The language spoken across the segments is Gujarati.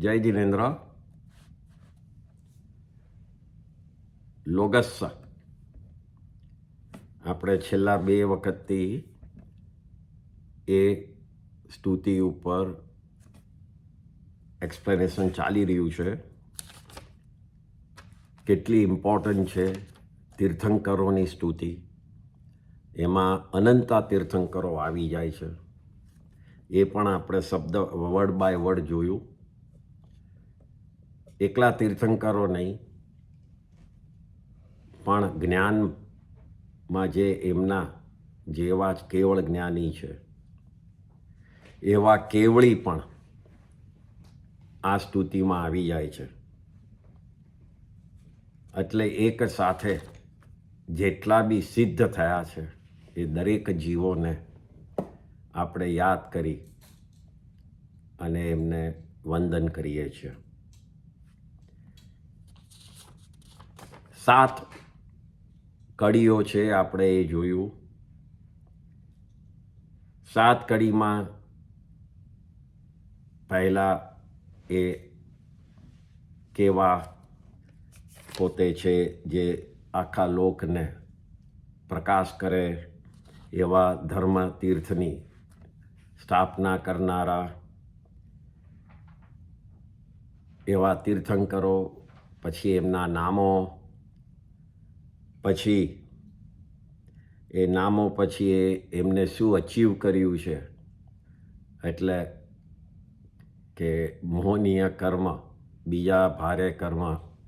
જય જિનેન્દ્ર. લોગસ આપણે છેલ્લા 2 વખતથી એ સ્તુતિ ઉપર એક્સપ્લેનેશન ચાલી રહ્યું છે. કેટલી ઇમ્પોર્ટન્ટ છે તીર્થંકરોની સ્તુતિ. એમાં અનંતા તીર્થંકરો આવી જાય છે. એ પણ આપણે શબ્દ વર્ડ બાય વર્ડ જોયું. એકલા તીર્થંકરો નહીં, પણ જ્ઞાનમાં જે એમના જેવા જ કેવળ જ્ઞાની છે એવા કેવળી પણ આ સ્તુતિમાં આવી જાય છે. એટલે એક સાથે જેટલા બી સિદ્ધ થયા છે એ દરેક જીવોને આપણે યાદ કરી અને એમને વંદન કરીએ છીએ. 7 કડીઓ છે, આપણે એ જોયું. 7 કડીમાં પહેલા એ કેવા પોતે છે જે આખા લોકને પ્રકાશ કરે એવા ધર્મ તીર્થની સ્થાપના કરનારા એવા તીર્થંકરો, પછી એમના નામો, પછી એ નામો પછી એમને શું અચીવ કર્યું છે. એટલે કે મોહનીય કર્મ, બીજા ભારે કર્મ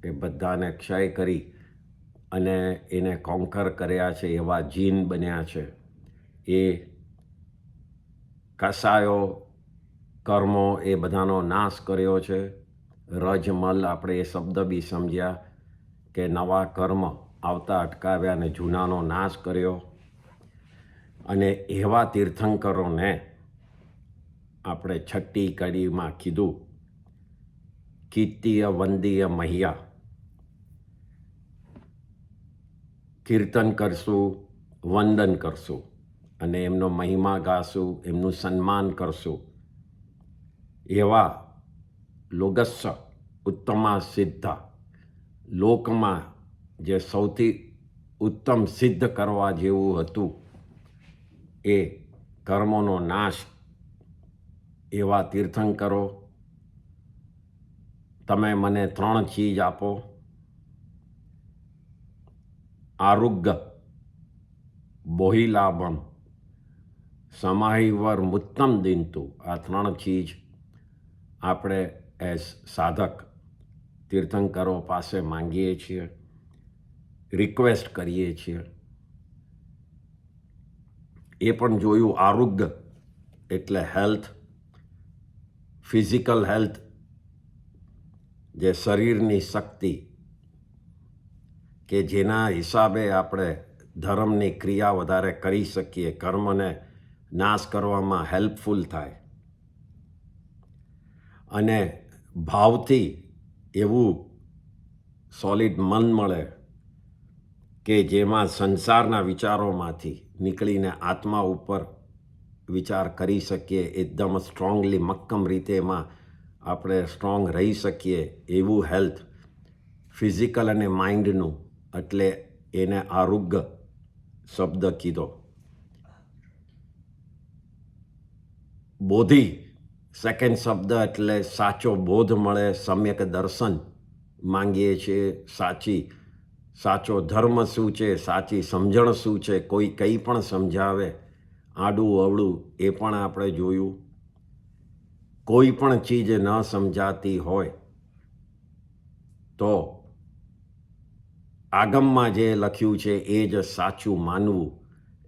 એ બધાને ક્ષય કરી અને એને કોન્કર કર્યા છે એવા જીન બન્યા છે. એ કસાયો કર્મો એ બધાનો નાશ કર્યો છે. રજમલ આપણે એ શબ્દ બી સમજ્યા કે નવા કર્મ આવતા અટકાવ્યા અને જૂનાનો નાશ કર્યો. અને એવા તીર્થંકરોને આપણે 6ઠ્ઠી કડીમાં કીધું કીર્તિય વંદીય મહ્યા. કીર્તન કરશું, વંદન કરશું અને એમનો મહિમા ગાશું, એમનું સન્માન કરશું. એવા લોગસ્સ ઉત્તમા સિદ્ધા, લોકમાં જે સૌથી ઉત્તમ સિદ્ધ કરવા જેવું હતું એ કર્મોનો નાશ એવા તીર્થંકરો, તમે મને 3 ચીજ આપો. આરુગ્ય, બોહિલાભમ, સમાહિવર મુત્તમ દિનતુ. આ 3 ચીજ આપણે એઝ સાધક તીર્થંકરો પાસે માંગીએ છીએ, રિક્વેસ્ટ કરીએ છીએ. એ પણ જોયું. આરોગ્ય એટલે હેલ્થ, ફિઝિકલ હેલ્થ, જે શરીરની શક્તિ કે જેના હિસાબે આપણે ધર્મની ક્રિયા વધારે કરી શકીએ, કર્મને નાશ કરવામાં હેલ્પફુલ થાય. અને ભાવથી એવું સોલિડ મન મળે કે જેમાં સંસારના વિચારોમાંથી નીકળીને આત્મા ઉપર વિચાર કરી શકીએ. એકદમ સ્ટ્રોંગલી, મક્કમ રીતે એમાં આપણે સ્ટ્રોંગ રહી શકીએ એવું હેલ્થ, ફિઝિકલ અને માઇન્ડનું. એટલે એને આરોગ્ય શબ્દ કીધો. બોધિ સેકન્ડ શબ્દ એટલે સાચો બોધ મળે, સમ્યક દર્શન માંગીએ છીએ. સાચો ધર્મ શું છે, સાચી સમજણ શું છે, કોઈ કંઈ પણ સમજાવે આડું અવળું એ પણ આપણે જોયું. કોઈ પણ ચીજ ન સમજાતી હોય તો આગમમાં જે લખ્યું છે એ જ સાચું માનવું,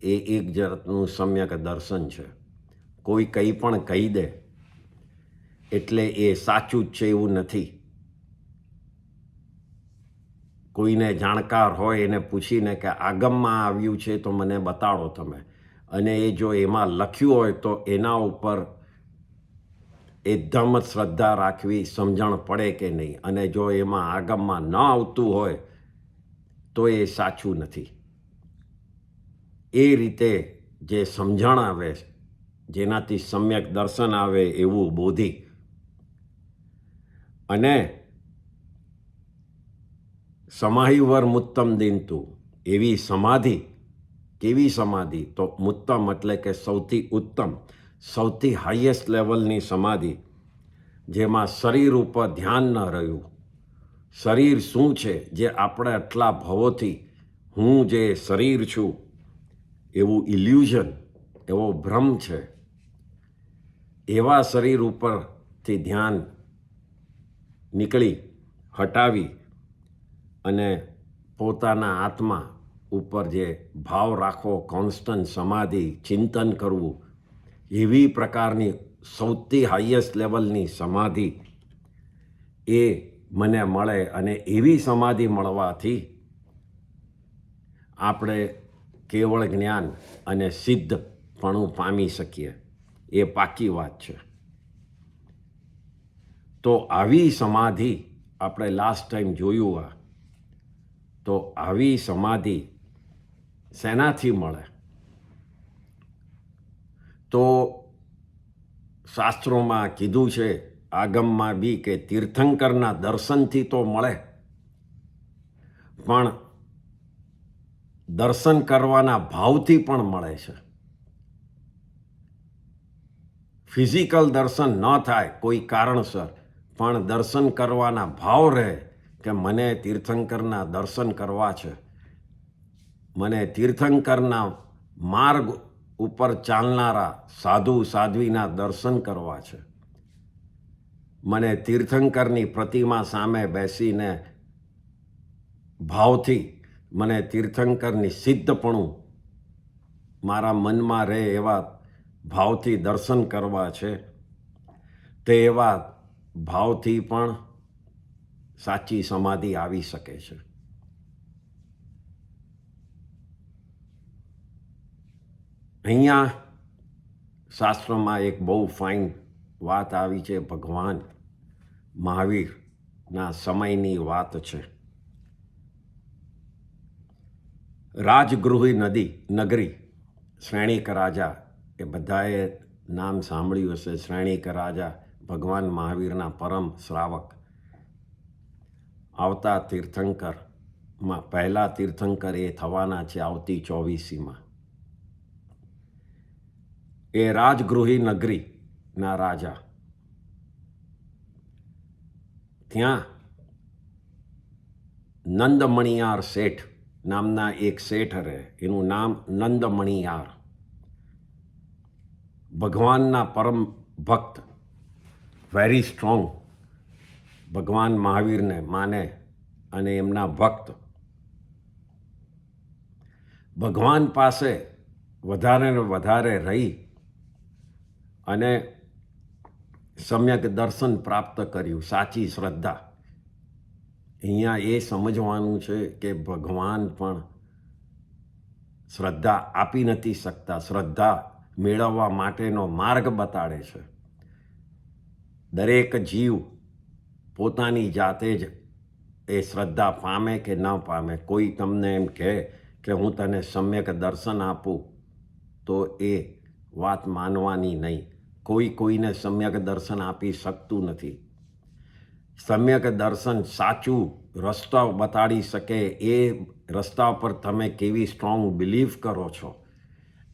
એ એક જાતનું સમ્યક દર્શન છે. કોઈ કંઈ પણ કહી દે એટલે એ સાચું જ છે એવું નથી. કોઈને જાણકાર હોય એને પૂછીને કે આગમમાં આવ્યું છે તો મને બતાડો તમે, અને એ જો એમાં લખ્યું હોય તો એના ઉપર એકદમ શ્રદ્ધા રાખવી, સમજણ પડે કે નહીં. અને જો એમાં આગમમાં ન આવતું હોય તો એ સાચું નથી. એ રીતે જે સમજણ આવે, જેનાથી સમ્યક દર્શન આવે એવું બોધિ. અને સમાહિવર મુત્તમ દિનતું, એવી સમાધિ. કેવી સમાધિ? તો મુત્તમ એટલે કે સૌથી ઉત્તમ, સૌથી હાઈએસ્ટ લેવલની સમાધિ, જેમાં શરીર ઉપર ધ્યાન ન રહ્યું. શરીર શું છે? જે આપણે આટલા ભવોથી હું જે શરીર છું એવું ઇલ્યુઝન, એવો ભ્રમ છે, એવા શરીર ઉપરથી ધ્યાન નીકળી, હટાવી અને પોતાના આત્મા ઉપર જે ભાવ રાખવો, કોન્સ્ટન્ટ સમાધિ, ચિંતન કરવું, એવી પ્રકારની સૌથી હાઈએસ્ટ લેવલની સમાધિ એ મને મળે. અને એવી સમાધિ મળવાથી આપણે કેવળ જ્ઞાન અને સિદ્ધપણું પામી શકીએ. એ પાકી વાત છે. તો આવી સમાધિ આપણે લાસ્ટ ટાઈમ જોયું. તો આવી સમાધિ શેનાથી મળે? તો શાસ્ત્રોમાં કીધું છે, આગમમાં બી, કે તીર્થંકરના દર્શનથી તો મળે, પણ દર્શન કરવાના ભાવથી પણ મળે છે. ફિઝિકલ દર્શન ન થાય કોઈ કારણસર, પણ દર્શન કરવાના ભાવ રહે કે મને તીર્થંકરના દર્શન કરવા છે, મને તીર્થંકરના માર્ગ ઉપર ચાલનારા સાધુ સાધ્વીના દર્શન કરવા છે, મને તીર્થંકરની પ્રતિમા સામે બેસીને ભાવથી મને તીર્થંકરની સિદ્ધપણું મારા મનમાં રહે એવા ભાવથી દર્શન કરવા છે. તે એવા ભાવથી પણ સાચી સમાધિ આવી શકે છે. અહીંયા શાસ્ત્રમાં એક બહુ ફાઇન વાત આવી છે. ભગવાન મહાવીરના સમયની વાત છે. રાજગૃહી નગરી, શ્રેણીક રાજા, એ બધાએ નામ સાંભળ્યું હશે. શ્રેણીક રાજા ભગવાન મહાવીરના પરમ શ્રાવક, આવતા તીર્થંકરમાં પહેલા તીર્થંકર એ થવાના છે આવતી 24મીમાં. એ રાજગૃહી નગરીના રાજા, ત્યાં નંદમણિયાર શેઠ નામના એક શેઠ રહે. એનું નામ નંદમણિયાર. ભગવાનના પરમ ભક્ત, વેરી સ્ટ્રોંગ, ભગવાન મહાવીરને માને અને એમના ભક્ત. ભગવાન પાસે વધારે ને વધારે રહી અને સમ્યક દર્શન પ્રાપ્ત કર્યું, સાચી શ્રદ્ધા. અહીંયા એ સમજવાનું છે કે ભગવાન પણ શ્રદ્ધા આપી નથી શકતા. શ્રદ્ધા મેળવવા માટેનો માર્ગ બતાડે છે. દરેક જીવ પોતાની જાતે જ એ શ્રદ્ધા પામે કે ન પામે. કોઈ તમને એમ કહે કે હું તને સમ્યક દર્શન આપું, તો એ વાત માનવાની નહીં. કોઈ કોઈને સમ્યક દર્શન આપી શકતું નથી. સમ્યક દર્શન સાચું રસ્તા બતાડી શકે. એ રસ્તા પર તમે કેવી સ્ટ્રોંગ બિલીવ કરો છો,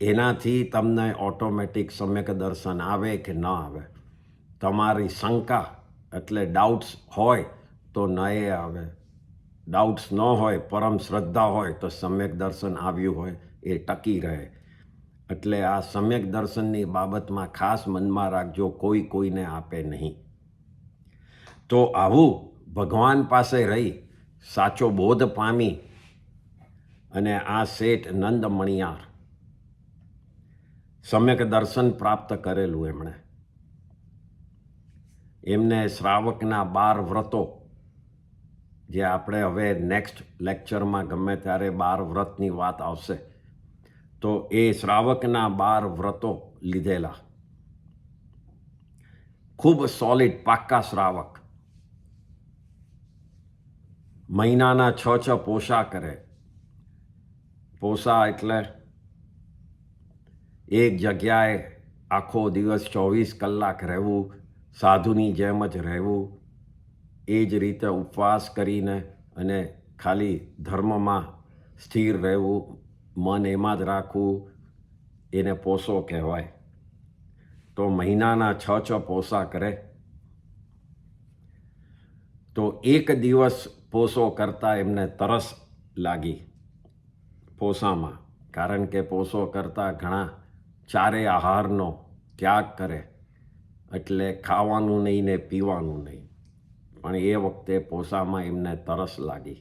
એનાથી તમને ઓટોમેટિક સમ્યક દર્શન આવે કે ન આવે. તમારી શંકા એટલે ડાઉટ્સ હોય તો ન એ આવે. ડાઉટ્સ ન હોય, પરમ શ્રદ્ધા હોય, તો સમ્યક દર્શન આવ્યું હોય એ ટકી રહે. એટલે આ સમ્યક દર્શનની બાબતમાં ખાસ મનમાં રાખજો, કોઈ કોઈને આપે નહીં. તો આવું ભગવાન પાસે રહી સાચો બોધ પામી અને આ શેઠ નંદમણિયાર સમ્યક દર્શન પ્રાપ્ત કરેલું. એમને શ્રાવકના 12 વ્રતો, જે આપણે હવે નેક્સ્ટ લેક્ચરમાં ગમે ત્યારે 12 વ્રતની વાત આવશે, તો એ શ્રાવકના 12 વ્રતો લીધેલા. ખૂબ સોલિડ, પાક્કા શ્રાવક. મહિનાના 6 પોષા કરે. પોષા એટલે એક જગ્યાએ આખો દિવસ 24 કલાક રહેવું, સાધુની જેમ જ રહેવું, એ જ રીતે ઉપવાસ કરીને અને ખાલી ધર્મમાં સ્થિર રહેવું, મન એમાં જ રાખવું, એને પોસો કહેવાય. તો મહિનાના 6 પોસા કરે તો એક દિવસ પોસો કરતાં એમને તરસ લાગી પોસામાં, કારણ કે પોસો કરતાં ઘણા ચારે આહારનો ત્યાગ કરે, એટલે ખાવાનું નહીં ને પીવાનું નહીં. પણ એ વખતે પોસામાં એમને તરસ લાગી.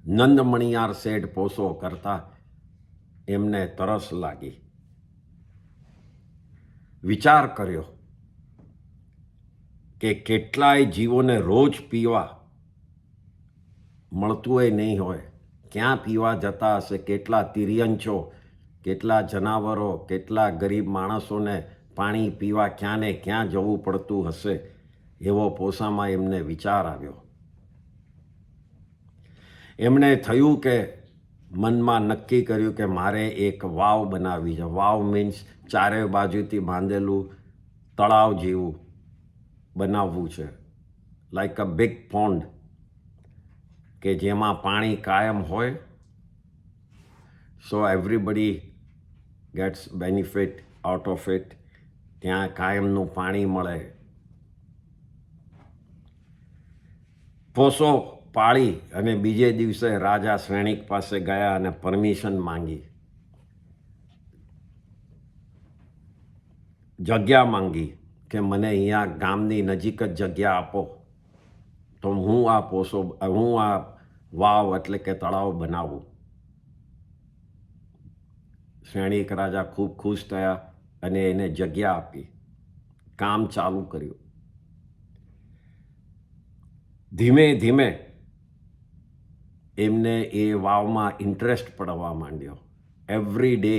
નંદમણિયાર શેઠ પોસો કરતા એમને તરસ લાગી. વિચાર કર્યો કે કેટલાય જીવોને રોજ પીવા મળતું નહીં હોય, ક્યાં પીવા જતા હશે, કેટલા તિર્યંચો, કેટલા જનાવરો, કેટલા ગરીબ માણસોને પાણી પીવા ક્યાં ને ક્યાં જવું પડતું હશે, એવો પોસામાં એમને વિચાર આવ્યો. એમણે થયું કે મનમાં નક્કી કર્યું કે મારે એક વાવ બનાવવી છે. વાવ મીન્સ ચારે બાજુથી બાંધેલું તળાવ જેવું બનાવવું છે, લાઈક અ બિગ પોન્ડ, કે જેમાં પાણી કાયમ હોય, so everybody gets benefit out of it. ત્યાં કાયમનું પાણી મળે. પોસો પાળી અને બીજે દિવસે રાજા શ્રેણિક પાસે ગયા અને પરમિશન માંગી, જગ્યા માંગી કે મને અહીંયા ગામની નજીક જ જગ્યા આપો તો હું આ વાવ એટલે કે તળાવ બનાવું. શ્રેણિક રાજા ખૂબ ખુશ થયા અને એને જગ્યા આપી, કામ ચાલુ કર્યું. ધીમે ધીમે એમને એ વાવમાં ઇન્ટરેસ્ટ પડવા માંડ્યો. એવરી ડે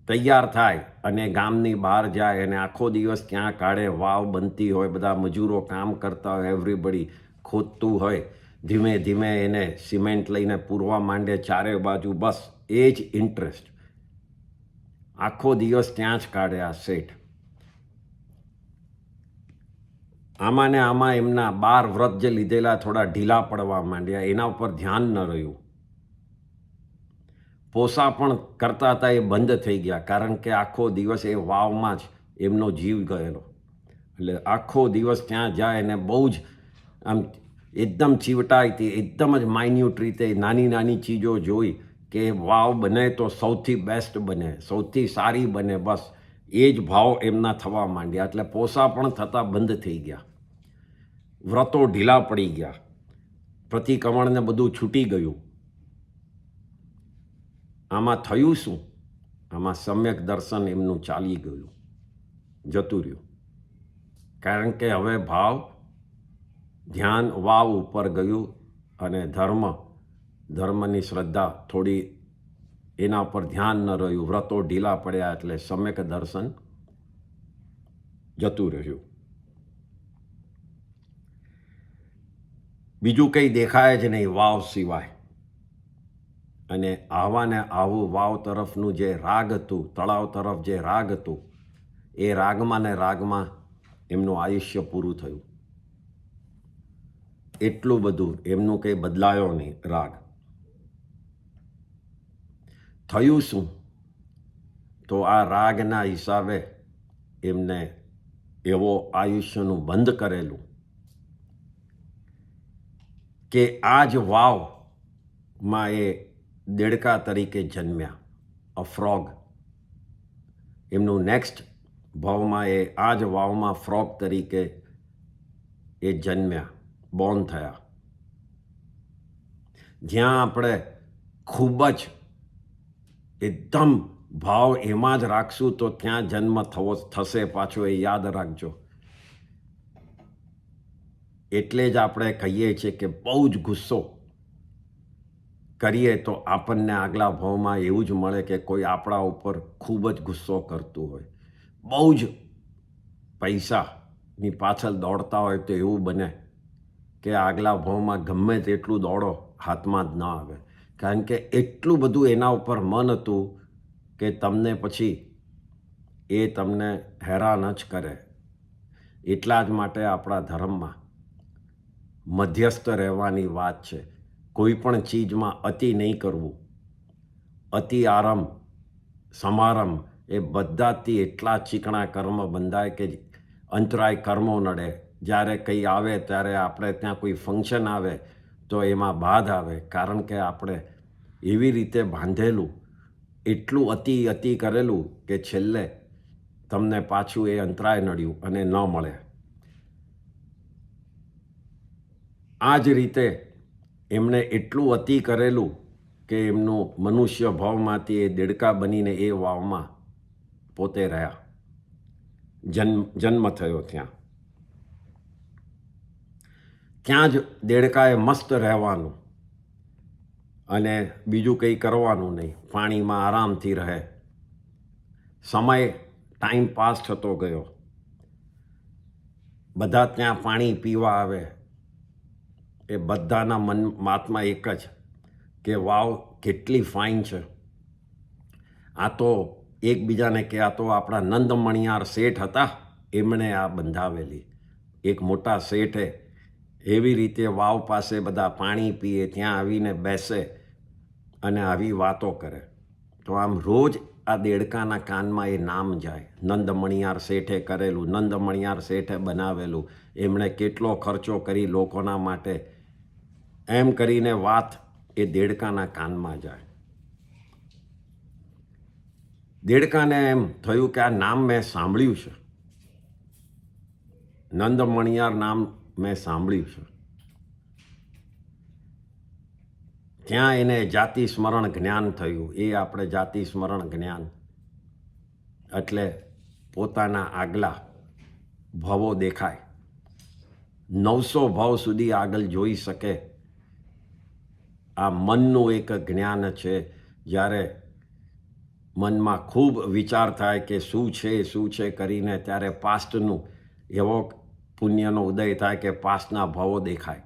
તૈયાર થાય અને ગામની બહાર જાય અને આખો દિવસ ક્યાં કાઢે, વાવ બનતી હોય, બધા મજૂરો કામ કરતા હોય, એવરીબડી ખોદતું હોય. ધીમે ધીમે એને સિમેન્ટ લઈને પૂરવા માંડે ચારે બાજુ. બસ એ જ ઇન્ટરેસ્ટ, આખો દિવસ ત્યાં જ કાઢે આ શેઠ. આમાં ને આમાં એમના 12 વ્રત જે લીધેલા થોડા ઢીલા પડવા માંડ્યા, એના ઉપર ધ્યાન ન રહ્યું. પોસા પણ કરતા હતા એ બંધ થઈ ગયા, કારણ કે આખો દિવસ એ વાવમાં જ એમનો જીવ ગયેલો. એટલે આખો દિવસ ત્યાં જાય અને બહુ જ આમ એકદમ ચીવટાઈથી, એકદમ જ માઇન્યુટ રીતે નાની નાની ચીજો જોઈ કે વાવ બને તો સૌથી બેસ્ટ બને, સૌથી સારી બને. બસ એ જ ભાવ એમના થવા માંડ્યા. એટલે પોસા પણ થતા બંધ થઈ ગયા, વ્રતો ઢીલા પડી ગયા, પ્રતિક્રમણને બધું છૂટી ગયું. આમાં થયું શું? આમાં સમ્યક દર્શન એમનું ચાલી ગયું, જતું રહ્યું. કારણ કે હવે ભાવ, ધ્યાન વાવ ઉપર ગયું અને ધર્મની શ્રદ્ધા થોડી એના ઉપર ધ્યાન ન રહ્યું. વ્રતો ઢીલા પડ્યા એટલે સમ્યક દર્શન જતું રહ્યું. બીજું કંઈ દેખાય જ નહીં વાવ સિવાય. અને આવાને આવું વાવ તરફનું જે રાગ હતું, તળાવ તરફ જે રાગ હતું, એ રાગમાં ને રાગમાં એમનું આયુષ્ય પૂરું થયું. એટલું બધું એમનું કંઈ બદલાયો નહીં રાગ. થયું શું? તો આ રાગના હિસાબે એમને એવો આયુષ્યનું બંધ કરેલું કે આ જ વાવમાં એ દેડકા તરીકે જન્મ્યા, અ ફ્રોગ. એમનું નેક્સ્ટ ભાવમાં એ આ જ વાવમાં ફ્રોગ તરીકે એ જન્મ્યા, બોર્ન થયા. જ્યાં આપણે ખૂબ જ એકદમ ભાવ એમાં જ રાખશું તો ત્યાં જન્મ થશે પાછો, એ યાદ રાખજો. એટલે જ આપણે કહીએ છીએ કે બહુ જ ગુસ્સો કરીએ તો આપણને આગલા ભાવમાં એવું જ મળે કે કોઈ આપણા ઉપર ખૂબ જ ગુસ્સો કરતું હોય. બહુ જ પૈસાની પાછળ દોડતા હોય તો એવું બને કે આગલા ભાવમાં ગમે તેટલું દોડો હાથમાં જ ન આવે, કારણ કે એટલું બધું એના ઉપર મન હતું કે તમને પછી એ તમને હેરાન જ કરે. એટલા જ માટે આપણા ધર્મમાં મધ્યસ્થ રહેવાની વાત છે. કોઈ પણ ચીજમાં અતિ નહીં કરવું. અતિ આરંભ સમારંભ એ બધાથી એટલા ચીકણા કર્મ બંધાય કે અંતરાય કર્મો નડે. જ્યારે કંઈ આવે ત્યારે આપણે ત્યાં કોઈ ફંક્શન આવે તો એમાં બાધ આવે, કારણ કે આપણે એવી રીતે બાંધેલું, એટલું અતિ કરેલું કે છેલ્લે તમને પાછું એ અંતરાય નડ્યું અને ન મળે. આ જ રીતે એમણે એટલું અતિ કરેલું કે એમનું મનુષ્ય ભાવમાંથી એ દેડકા બનીને એ વાવમાં પોતે રહ્યા, જન્મ થયો ત્યાં જ દેડકાએ મસ્ત રહેવાનું અને બીજું કંઈ કરવાનું નહીં, પાણીમાં આરામથી રહે. સમય ટાઈમ પાસ થતો ગયો. બધા ત્યાં પાણી પીવા આવે. એ બધાના મનમાં એક જ કે વાવ કેટલી ફાઇન છે. આ તો એકબીજાને કે આ તો આપણા નંદમણિયાર શેઠ હતા, એમણે આ બંધાવેલી. એક મોટા શેઠે એવી રીતે વાવ પાસે બધા પાણી પીએ, ત્યાં આવીને બેસે અને આવી વાતો કરે. તો આમ રોજ આ દેડકાના કાનમાં એ નામ જાય, નંદમણિયાર શેઠે કરેલું, નંદમણિયાર શેઠે બનાવેલું, એમણે કેટલો ખર્ચો કરી લોકોના માટે, એમ કરીને વાત એ દેડકાના કાનમાં જાય. દેડકાને એમ થયું કે આ નામ મેં સાંભળ્યું છે, નંદમણિયાર નામ મેં સાંભળ્યું છે. ત્યાં એને જાતિ સ્મરણ જ્ઞાન થયું. એ આપણે જાતિ સ્મરણ જ્ઞાન એટલે પોતાના આગલા ભાવો દેખાય, 900 ભાવ સુધી આગળ જોઈ શકે. આ મનનું એક જ્ઞાન છે. જ્યારે મનમાં ખૂબ વિચાર થાય કે શું છે કરીને, ત્યારે પાસ્ટનું એવો પુણ્યનો ઉદય થાય કે પાસ્ટના ભાવો દેખાય.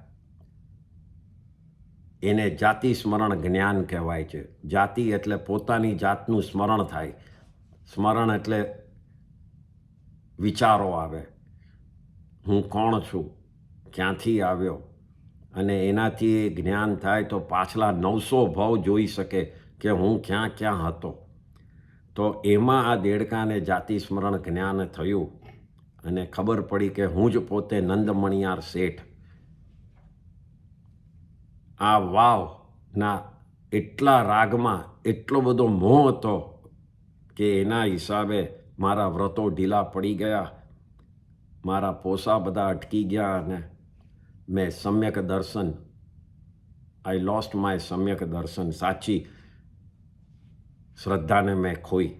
એને જાતિ સ્મરણ જ્ઞાન કહેવાય છે. જાતિ એટલે પોતાની જાતનું સ્મરણ થાય. સ્મરણ એટલે વિચારો આવે, હું કોણ છું, ક્યાંથી આવ્યો, અને એનાથી એ જ્ઞાન થાય તો પાછલા 900 ભાવ જોઈ શકે કે હું ક્યાં હતો. તો એમાં આ દેડકાને જાતિ સ્મરણ જ્ઞાન થયું અને ખબર પડી કે હું જ પોતે નંદમણિયાર શેઠ. આ વાવના એટલા રાગમાં એટલો બધો મોહ હતો કે એના હિસાબે મારા વ્રતો ઢીલા પડી ગયા, મારા પોસા બધા અટકી ગયા અને મેં સમ્યક દર્શન, આઈ લોસ્ટ માય સમ્યક દર્શન, સાચી શ્રદ્ધાને મેં ખોઈ.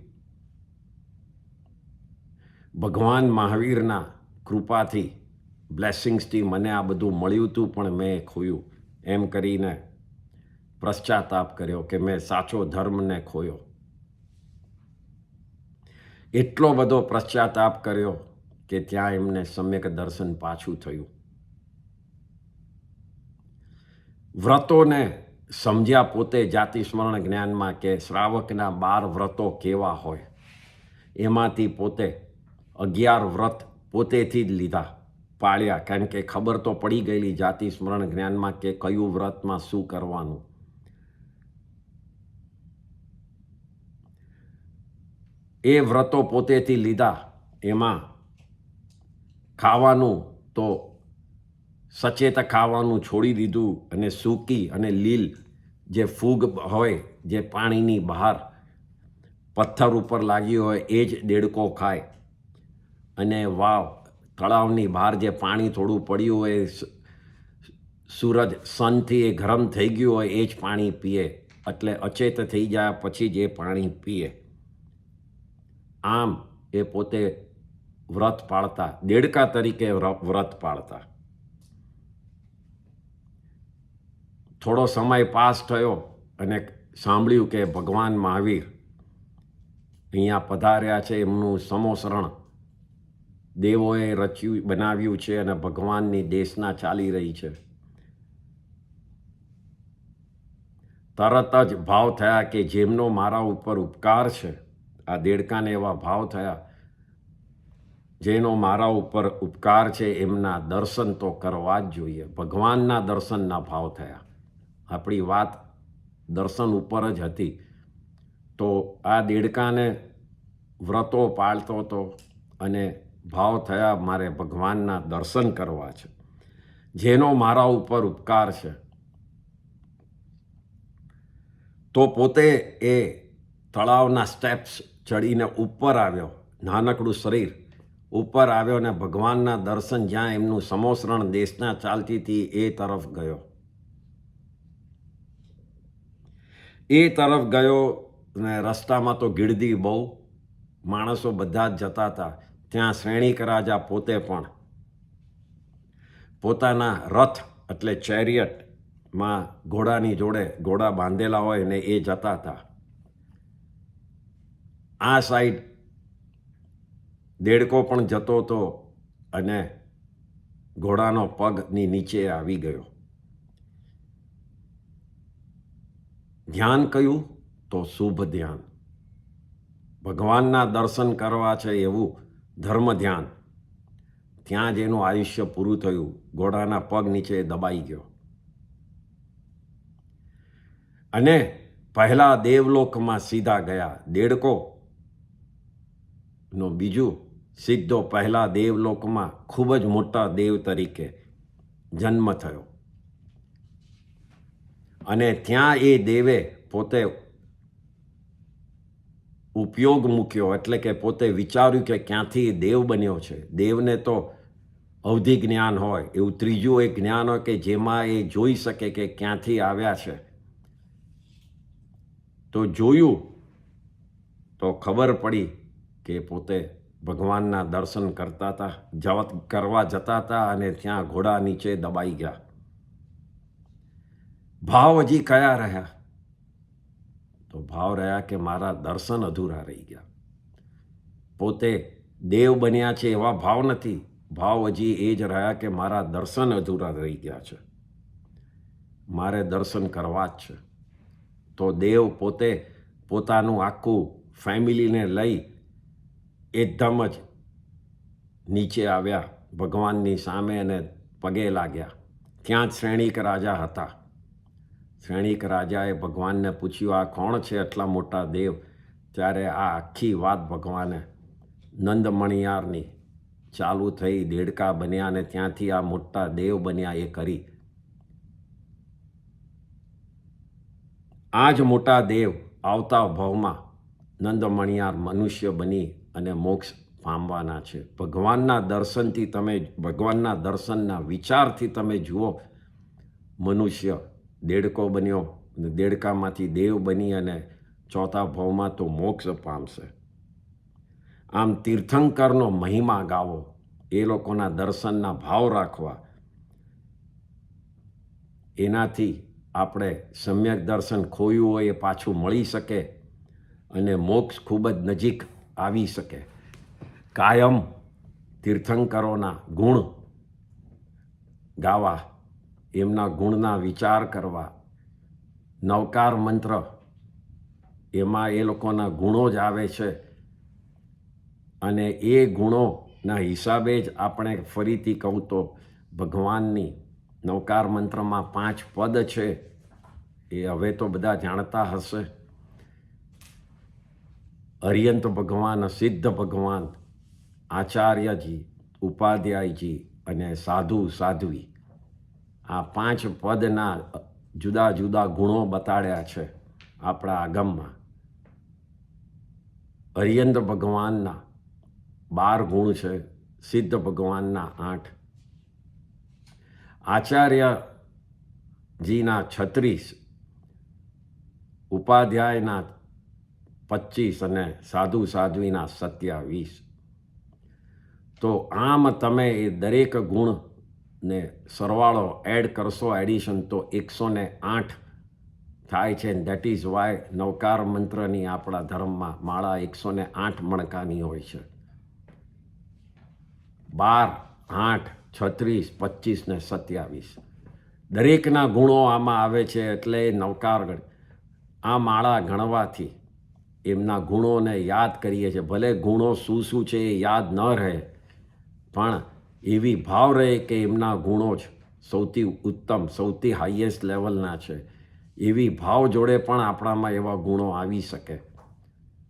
ભગવાન મહાવીરના કૃપાથી, બ્લેસિંગ્સથી મને આ બધું મળ્યું હતું, પણ મેં ખોયું. એમ કરીને પશ્ચાતાપ કર્યો કે મેં સાચો ધર્મને ખોયો. એટલો બધો પશ્ચાતાપ કર્યો કે ત્યાં એમને સમ્યક દર્શન પાછું થયું. વ્રતોને સમજ્યા પોતે જાતિ સ્મરણ જ્ઞાનમાં કે શ્રાવકના 12 વ્રતો કેવા હોય. એમાંથી પોતે 11 વ્રત પોતેથી જ લીધા, પાળ્યા, કારણ કે ખબર તો પડી ગયેલી જાતિ સ્મરણ જ્ઞાનમાં કે કયું વ્રતમાં શું કરવાનું. એ વ્રતો પોતેથી લીધા. એમાં ખાવાનું તો સચેત ખાવાનું છોડી દીધું અને સૂકી અને લીલ જે ફૂગ હોય, જે પાણીની બહાર પથ્થર ઉપર લાગી હોય, એ જ દેડકો ખાય. અને વાવ તળાવની બહાર જે પાણી થોડું પડ્યું હોય, સૂરજ સનથી એ ગરમ થઈ ગયું હોય, એ જ પાણી પીએ. એટલે અચેત થઈ જાય પછી જ એ પાણી પીએ. આમ એ પોતે વ્રત પાળતા, દેડકા તરીકે વ્રત પાળતા. થોડો સમય પાસ થયો અને સાંભળ્યું કે ભગવાન મહાવીર અહીંયા પધાર્યા છે. એમનું સમોસરણ દેવોએ બનાવ્યું છે અને ભગવાનની દેશના ચાલી રહી છે. તરત જ ભાવ થયા કે જેમનો મારા ઉપર ઉપકાર છે, આ દેડકાને એવા ભાવ થયા જેનો મારા ઉપર ઉપકાર છે એમના દર્શન તો કરવા જ જોઈએ. ભગવાનના દર્શનના ભાવ થયા. આપણી વાત દર્શન ઉપર જ હતી. તો આ દેડકાને વ્રતો પાળતો હતો અને ભાવ થયા મારે ભગવાનના દર્શન કરવા છે, જેનો મારા ઉપર ઉપકાર છે. તો પોતે એ તળાવના સ્ટેપ્સ ચડીને ઉપર આવ્યો, નાનકડું શરીર ઉપર આવ્યો અને ભગવાનના દર્શન જ્યાં એમનું સમોસરણ દેશના ચાલતી હતી એ તરફ ગયો. એ તરફ ગયો ને રસ્તામાં તો ગીર્દી બહુ, માણસો બધા જ જતા હતા. ત્યાં શ્રેણીક રાજા પોતે પણ પોતાના રથ એટલે ચેરિયટમાં ઘોડાની જોડે ઘોડા બાંધેલા હોય ને એ જતા હતા. આ સાઈડ દેડકો પણ જતો હતો અને ઘોડાનો પગની નીચે આવી ગયો. ધ્યાન કયું? તો શુભ ધ્યાન. ભગવાનના દર્શન કરવા છે એવું ધર્મ ધ્યાન. ત્યાં જ એનું આયુષ્ય પૂરું થયું. ઘોડાના પગ નીચે દબાઈ ગયો અને પહેલા દેવલોકમાં સીધા ગયા. દેડકો નો બીજું સીધો પહેલા દેવલોકમાં ખૂબ જ મોટા દેવ તરીકે જન્મ થયો અને ત્યાં એ દેવે પોતે ઉપયોગ મૂક્યો, એટલે કે પોતે વિચાર્યું કે ક્યાંથી દેવ બન્યો છે. દેવને તો અવધિ જ્ઞાન હોય, એવું ત્રીજું એક જ્ઞાન હોય કે જેમાં એ જોઈ શકે કે ક્યાંથી આવ્યા છે. તો જોયું તો ખબર પડી કે પોતે ભગવાનના દર્શન કરવા જતા હતા અને ત્યાં ઘોડા નીચે દબાઈ ગયા. ભાવ હજી કયા રહ્યા? તો ભાવ રહ્યા કે મારા દર્શન અધૂરા રહી ગયા. પોતે દેવ બન્યા છે એવા ભાવ નથી. ભાવ હજી એ જ રહ્યા કે મારા દર્શન અધૂરા રહી ગયા છે, મારે દર્શન કરવા જ છે. તો દેવ પોતે પોતાનું આખું ફેમિલીને લઈ એકદમ જ નીચે આવ્યા ભગવાનની સામે અને પગે લાગ્યા. ત્યાં જ શ્રેણીક રાજા હતા. શ્રેણીક રાજાએ ભગવાનને પૂછ્યું, આ કોણ છે આટલા મોટા દેવ? ત્યારે આ આખી વાત ભગવાને નંદમણિયારની ચાલુ થઈ. દેડકા બન્યા અને ત્યાંથી આ મોટા દેવ બન્યા એ કરી. આ જ મોટા દેવ આવતા ભાવમાં નંદમણિયાર મનુષ્ય બની અને મોક્ષ પામવાના છે. ભગવાનના દર્શનથી તમે, ભગવાનના દર્શનના વિચારથી તમે જુઓ, મનુષ્ય દેડકો બન્યો, દેડકામાંથી દેવ બની અને ચોથા ભાવમાં તો મોક્ષ પામશે. આમ તીર્થંકરનો મહિમા ગાવો, એ લોકોના દર્શનના ભાવ રાખવા, એનાથી આપણે સમ્યક દર્શન ખોયું હોય એ પાછું મળી શકે અને મોક્ષ ખૂબ જ નજીક આવી શકે. કાયમ તીર્થંકરોના ગુણ ગાવા, એમના ગુણના વિચાર કરવા. નવકાર મંત્ર, એમાં એ લોકોના ગુણો જ આવે છે અને એ ગુણોના હિસાબે જ આપણે ફરીથી કહું તો ભગવાનની નવકાર મંત્રમાં 5 પદ છે. એ હવે તો બધા જાણતા હશે. અરિયંત ભગવાન, સિદ્ધ ભગવાન, આચાર્યજી, ઉપાધ્યાયજી અને સાધુ સાધ્વી, આ 5 પદના જુદા જુદા ગુણો બતાડ્યા છે આપણા આગમમાં. અરિયંત ભગવાનના 12 ગુણ છે, સિદ્ધ ભગવાનના 8, આચાર્યજીના 36, ઉપાધ્યાયના 25 અને સાધુ સાધ્વીના 27. તો આમ તમે એ દરેક ગુણને સરવાળો એડ કરશો, એડિશન, તો 108 થાય છે. દેટ ઇઝ વાય નવકાર મંત્રની આપણા ધર્મમાં માળા 108 મણકાની હોય છે. 12, 8, 36, 25 ને 27 દરેકના ગુણો આમાં આવે છે. એટલે નવકાર આ માળા ગણવાથી એમના ગુણોને યાદ કરીએ છીએ. ભલે ગુણો શું શું છે એ યાદ ન રહે, પણ એવી ભાવ રહે કે એમના ગુણો જ સૌથી ઉત્તમ, સૌથી હાઈએસ્ટ લેવલના છે. એવી ભાવ જોડે પણ આપણામાં એવા ગુણો આવી શકે.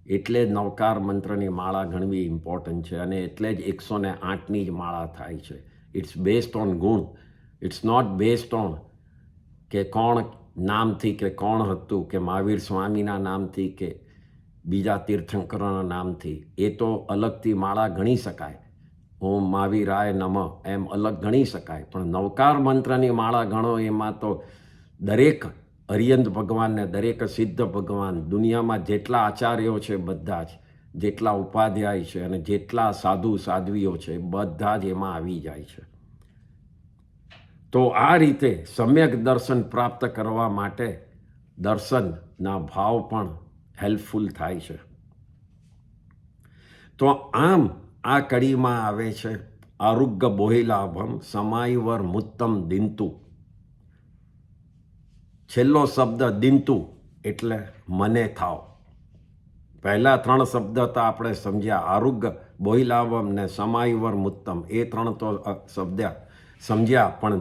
એટલે જ નવકાર મંત્રની માળા ગણવી ઇમ્પોર્ટન્ટ છે અને એટલે જ 108ની જ માળા થાય છે. ઇટ્સ બેઝડ ઓન ગુણ. ઇટ્સ નોટ બેઝડ ઓન કે કોણ નામથી કે કોણ હતું કે મહાવીર સ્વામીના નામથી કે બીજા તીર્થંકરોના નામથી. એ તો અલગથી માળા ગણી શકાય. ઓમ મહાવીરાય નમઃ એમ અલગ ગણી શકાય. પણ નવકાર મંત્રની માળા ગણો એમાં તો દરેક અરિયંત ભગવાન ને દરેક સિદ્ધ ભગવાન, દુનિયામાં જેટલા આચાર્યો છે બધા જ, જેટલા ઉપાધ્યાય છે અને જેટલા સાધુ સાધ્વીઓ છે બધા જ એમાં આવી જાય છે. તો આ રીતે સમ્યક દર્શન પ્રાપ્ત કરવા માટે દર્શનના ભાવ પણ હેલ્પફુલ થાય છે. તો આમ આ કડીમાં આવે છે આરુગ્ય બોહિલાભમ સમાયવર મુત્તમ દિંતુ. છેલ્લો શબ્દ દિંતુ એટલે મને થાવ. પહેલા 3 શબ્દ તો આપણે સમજ્યા, આરુગ્ય બોહિલાભમ ને સમાયવર મુત્તમ, એ 3 તો શબ્દ સમજ્યા. પણ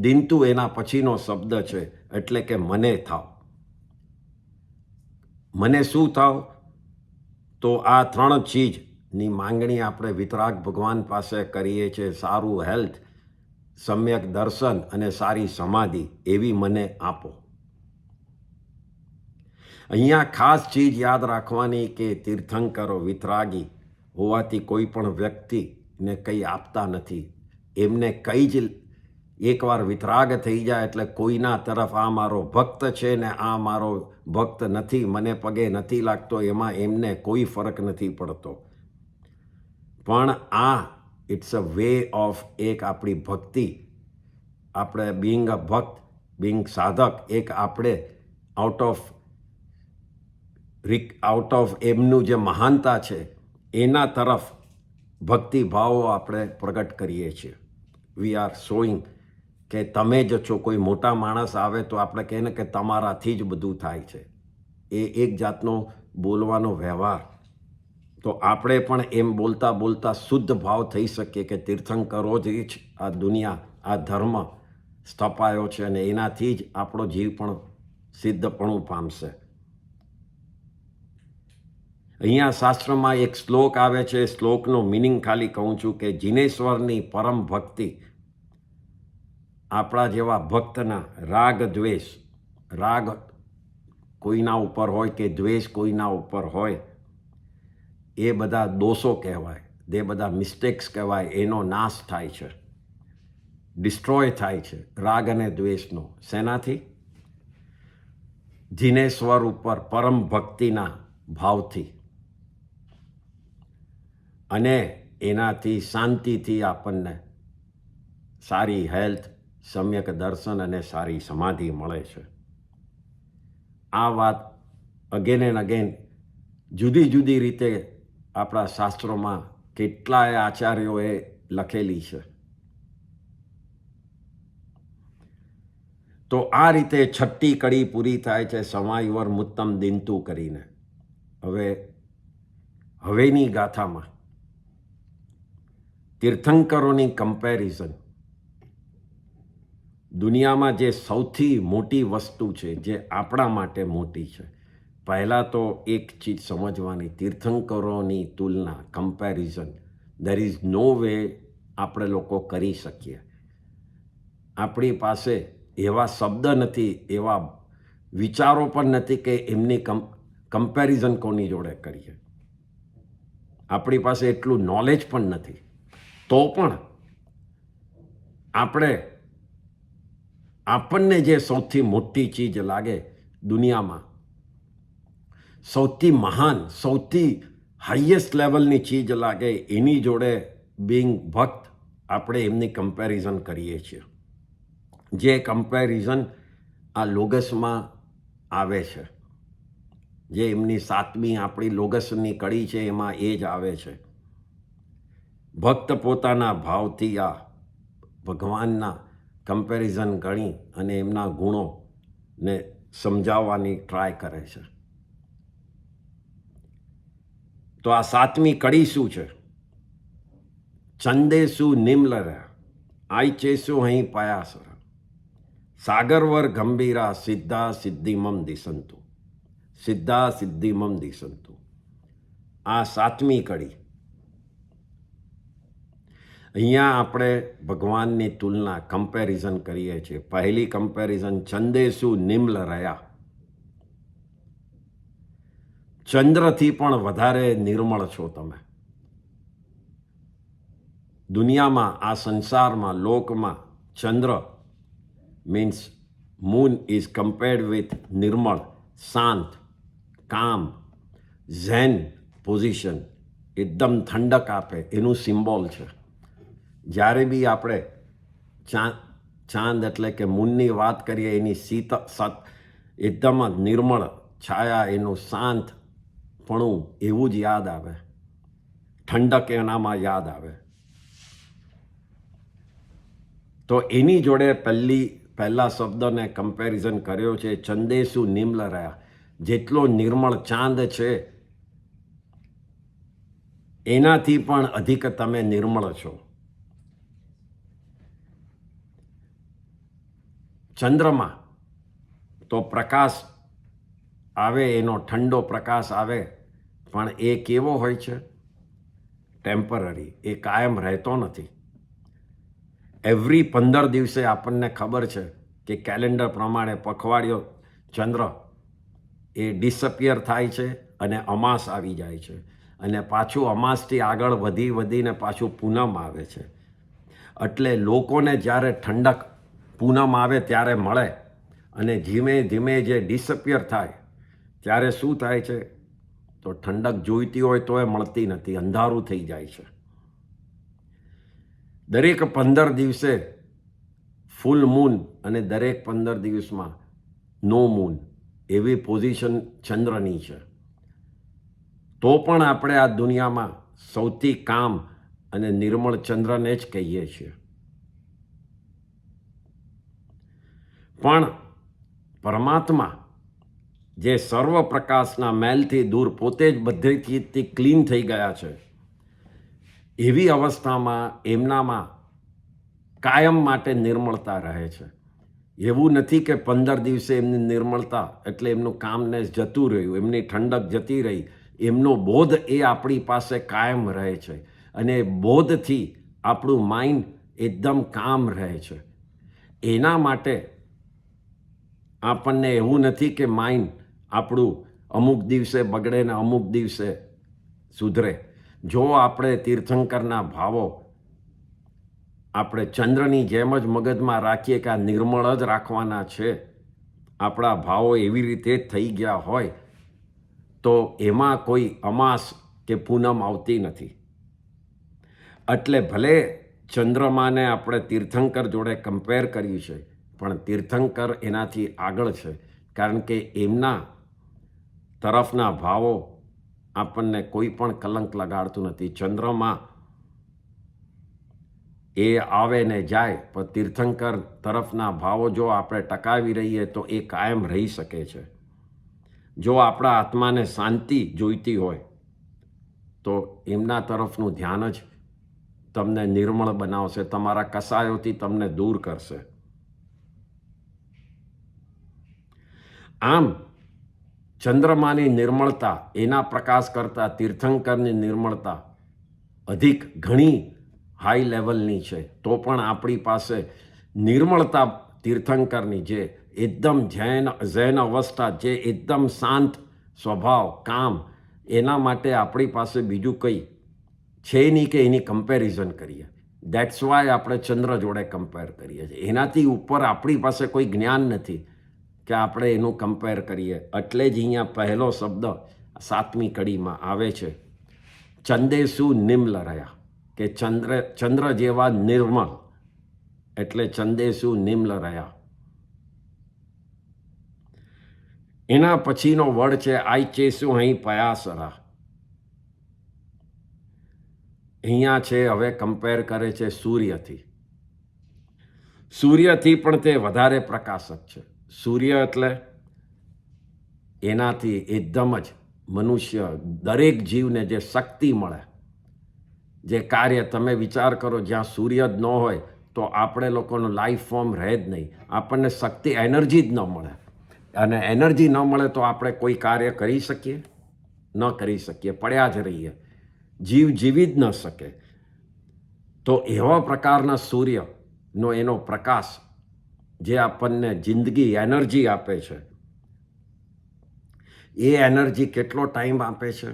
દિંતુ એના પછીનો શબ્દ છે, એટલે કે મને થાવ. મને શું થાવ? તો આ 3 ચીજની માંગણી આપણે વિતરાગ ભગવાન પાસે કરીએ છીએ. સારું હેલ્થ, સમ્યક દર્શન અને સારી સમાધિ, એવી મને આપો. અહીંયા ખાસ ચીજ યાદ રાખવાની કે તીર્થંકરો વિતરાગી હોવાથી કોઈ પણ વ્યક્તિને કંઈ આપતા નથી. એમને કંઈ જ એકવાર વિતરાગ થઈ જાય એટલે કોઈના તરફ આ મારો ભક્ત છે ને આ મારો ભક્ત નથી, મને પગે નથી લાગતો, એમાં એમને કોઈ ફરક નથી પડતો. પણ આ ઇટ્સ અ વે ઓફ એક આપણી ભક્તિ, આપણે બિંગ અ ભક્ત, બિંગ સાધક, એક આપણે આઉટ ઓફ એમનું જે મહાનતા છે એના તરફ ભક્તિભાવો આપણે પ્રગટ કરીએ છીએ. વી આર શોઈંગ કે તમે જ છો. કોઈ મોટા માણસ આવે તો આપણે કહીએ ને કે તમારાથી જ બધું થાય છે. એ એક જાતનો બોલવાનો વ્યવહાર. તો આપણે પણ એમ બોલતા બોલતા શુદ્ધ ભાવ થઈ શકીએ કે તીર્થંકરો જ આ દુનિયા, આ ધર્મ સ્થપાયો છે અને એનાથી જ આપણો જીવ પણ સિદ્ધપણું પામશે. અહીંયા શાસ્ત્રમાં એક શ્લોક આવે છે. શ્લોકનો મિનિંગ ખાલી કહું છું કે જીનેશ્વરની પરમ ભક્તિ આપણા જેવા ભક્તના રાગ દ્વેષ, રાગ કોઈના ઉપર હોય કે દ્વેષ કોઈના ઉપર હોય, એ બધા દોષો કહેવાય, એ બધા મિસ્ટેક્સ કહેવાય. એનો નાશ થાય છે, ડિસ્ટ્રોય થાય છે રાગ અને દ્વેષનો. શેનાથી? જીનેશ્વર ઉપર પરમ ભક્તિના ભાવથી. અને એનાથી શાંતિથી આપણને સારી હેલ્થ, સમ્યક દર્શન અને સારી સમાધિ મળે છે. આ વાત અગેન એન્ડ અગેન જુદી જુદી રીતે આપણા શાસ્ત્રોમાં કેટલાય આચાર્યોએ લખેલી છે. તો આ રીતે 6ઠ્ઠી કડી પૂરી થાય છે સમાયવર મુત્તમ દિંતુ કરીને. હવેની ગાથામાં તીર્થંકરોની કમ્પેરિઝન, દુનિયામાં જે સૌથી મોટી વસ્તુ છે, જે આપણા માટે મોટી છે. પહેલાં તો એક ચીજ સમજવાની, તીર્થંકરોની તુલના, comparison, there is no way આપણે લોકો કરી શકીએ. આપણી પાસે એવા શબ્દ નથી, એવા વિચારો પણ નથી કે એમની કમ્પેરિઝન કોની જોડે કરીએ. આપણી પાસે એટલું નોલેજ પણ નથી. તો પણ આપણને જે સૌથી મોટી ચીજ લાગે દુનિયામાં, સૌથી મહાન, સૌથી હાઈએસ્ટ લેવલની ચીજ લાગે, એની જોડે બિંગ ભક્ત આપણે એમની કમ્પેરિઝન કરીએ છીએ. જે કમ્પેરિઝન આ લોગસમાં આવે છે, જે એમની 7મી આપણી લોગસની કડી છે એમાં એ જ આવે છે. ભક્ત પોતાના ભાવથી આ ભગવાનના કમ્પેરિઝન ગણી અને એમના ગુણોને સમજાવવાની ટ્રાય કરે છે. તો આ 7મી કડી શું છે? ચંદેસુ નિમ્લરા આઈચેસુ અહીં પયાસર સાગરવર ગંભીરા સિદ્ધા સિદ્ધિમમ દિશંતુ સિદ્ધા સિદ્ધિમમ દિશંતુ. આ 7મી કડી. અહીંયા આપણે ભગવાનની તુલના કમ્પેરિઝન કરીએ છીએ. પહેલી કમ્પેરિઝન ચંદેસુ નિમ્લ રહ્યા, ચંદ્રથી પણ વધારે નિર્મળ છો તમે. દુનિયામાં, આ સંસારમાં, લોકમાં ચંદ્ર means moon is compared with નિર્મળ, શાંત, કામ, ઝેન પોઝિશન, એકદમ ઠંડક આપે એનું સિમ્બોલ છે. જ્યારે બી આપણે ચાંદ એટલે કે મૂનની વાત કરીએ, એની એકદમ નિર્મળ છાયા, એનું શાંતપણું એવું જ યાદ આવે, ઠંડક એનામાં યાદ આવે. તો એની જોડે પહેલા શબ્દને કમ્પેરિઝન કર્યો છે ચંદેસુ નિમ્લ રહ્યા. જેટલો નિર્મળ ચાંદ છે એનાથી પણ અધિક તમે નિર્મળ છો. ચંદ્રમાં તો પ્રકાશ આવે, એનો ઠંડો પ્રકાશ આવે, પણ એ કેવો હોય છે? ટેમ્પરરી. એ કાયમ રહેતો નથી. એવરી 15 દિવસે આપણને ખબર છે કે કેલેન્ડર પ્રમાણે પખવાડિયો ચંદ્ર એ ડિસઅપિયર થાય છે અને અમાસ આવી જાય છે, અને પાછું અમાસથી આગળ વધીને પાછું પૂનમ આવે છે. એટલે લોકોને જ્યારે ઠંડક પૂનમ આવે ત્યારે મળે, અને ધીમે ધીમે જે ડિસઅપિયર થાય ત્યારે શું થાય છે? તો ઠંડક જોઈતી હોય તો એ મળતી નથી, અંધારું થઈ જાય છે. દરેક 15 દિવસે ફૂલ મૂન અને દરેક 15 દિવસમાં નો મૂન, એવી પોઝિશન ચંદ્રની છે. તો પણ આપણે આ દુનિયામાં સૌથી કામ અને નિર્મળ ચંદ્રને જ કહીએ છીએ. પણ પરમાત્મા જે સર્વ પ્રકાશના મેલથી દૂર, પોતે જ બધેથી ક્લીન થઈ ગયા છે, એવી અવસ્થામાં એમનામાં કાયમ માટે નિર્મળતા રહે છે. એવું નથી કે 15 દિવસે એમની નિર્મળતા એટલે એમનું કામનેસ જતું રહ્યું, એમની ઠંડક જતી રહી. એમનો બોધ એ આપણી પાસે કાયમ રહે છે, અને બોધથી આપણું માઇન્ડ એકદમ કામ રહે છે. એના માટે આપણને એવું નથી કે માઇન્ડ આપણું અમુક દિવસે બગડે ને અમુક દિવસે સુધરે. જો આપણે તીર્થંકરના ભાવો આપણે ચંદ્રની જેમ જ મગજમાં રાખીએ કે આ નિર્મળ જ રાખવાના છે, આપણા ભાવો એવી રીતે જ થઈ ગયા હોય, તો એમાં કોઈ અમાસ કે પૂનમ આવતી નથી. એટલે ભલે ચંદ્રમાને આપણે તીર્થંકર જોડે કમ્પેર કર્યું છે, પણ તીર્થંકર એનાથી આગળ છે, કારણ કે એમના તરફના ભાવો આપણને કોઈ પણ કલંક લગાડતું નથી. ચંદ્રમાં એ આવે ને જાય, પણ તીર્થંકર તરફના ભાવો જો આપણે ટકાવી રહીએ તો એ કાયમ રહી શકે છે. જો આપણા આત્માને શાંતિ જોઈતી હોય તો એમના તરફનું ધ્યાન જ તમને નિર્મળ બનાવશે, તમારા કસાયોથી તમને દૂર કરશે. આમ ચંદ્રમાની નિર્મળતા એના પ્રકાશ કરતાં તીર્થંકરની નિર્મળતા અધિક ઘણી હાઈ લેવલની છે. તો પણ આપણી પાસે નિર્મળતા તીર્થંકરની, જે એકદમ ઝેન અવસ્થા, જે એકદમ શાંત સ્વભાવ, કામ, એના માટે આપણી પાસે બીજું કંઈ છે નહીં કે એની કમ્પેરિઝન કરીએ. દેટ્સ વાય આપણે ચંદ્ર જોડે કમ્પેર કરીએ છીએ. એનાથી ઉપર આપણી પાસે કોઈ જ્ઞાન નથી કે આપણે એનું કમ્પેર કરીએ. એટલે જ અહીંયા પહેલો શબ્દ 7મી કડીમાં આવે છે, ચંદેસુ નિમ્લ રહ્યા, કે ચંદ્ર જેવા નિર્મળ, એટલે ચંદેસુ નિમ્લ રહ્યા. એના પછીનો વર્ડ છે આઈચેસુ અહીં પયાસરા. અહીંયા છે, હવે કમ્પેર કરે છે સૂર્યથી. સૂર્યથી પણ તે વધારે પ્રકાશક છે. સૂર્ય એટલે એનાથી એકદમ જ મનુષ્ય, દરેક જીવને જે શક્તિ મળે, જે કાર્ય તમે વિચાર કરો, જ્યાં સૂર્ય જ ન હોય તો આપણે લોકોનું લાઈફ ફોર્મ રહે જ નહીં, આપણને શક્તિ એનર્જી જ ન મળે, અને એનર્જી ન મળે તો આપણે કોઈ કાર્ય કરી શકીએ? ન કરી શકીએ, પડ્યા જ રહીએ, જીવ જીવી જ ન શકે. તો એવા પ્રકારના સૂર્યનો એનો પ્રકાશ જે આપણને જિંદગી એનર્જી આપે છે, એ એનર્જી કેટલો ટાઈમ આપે છે?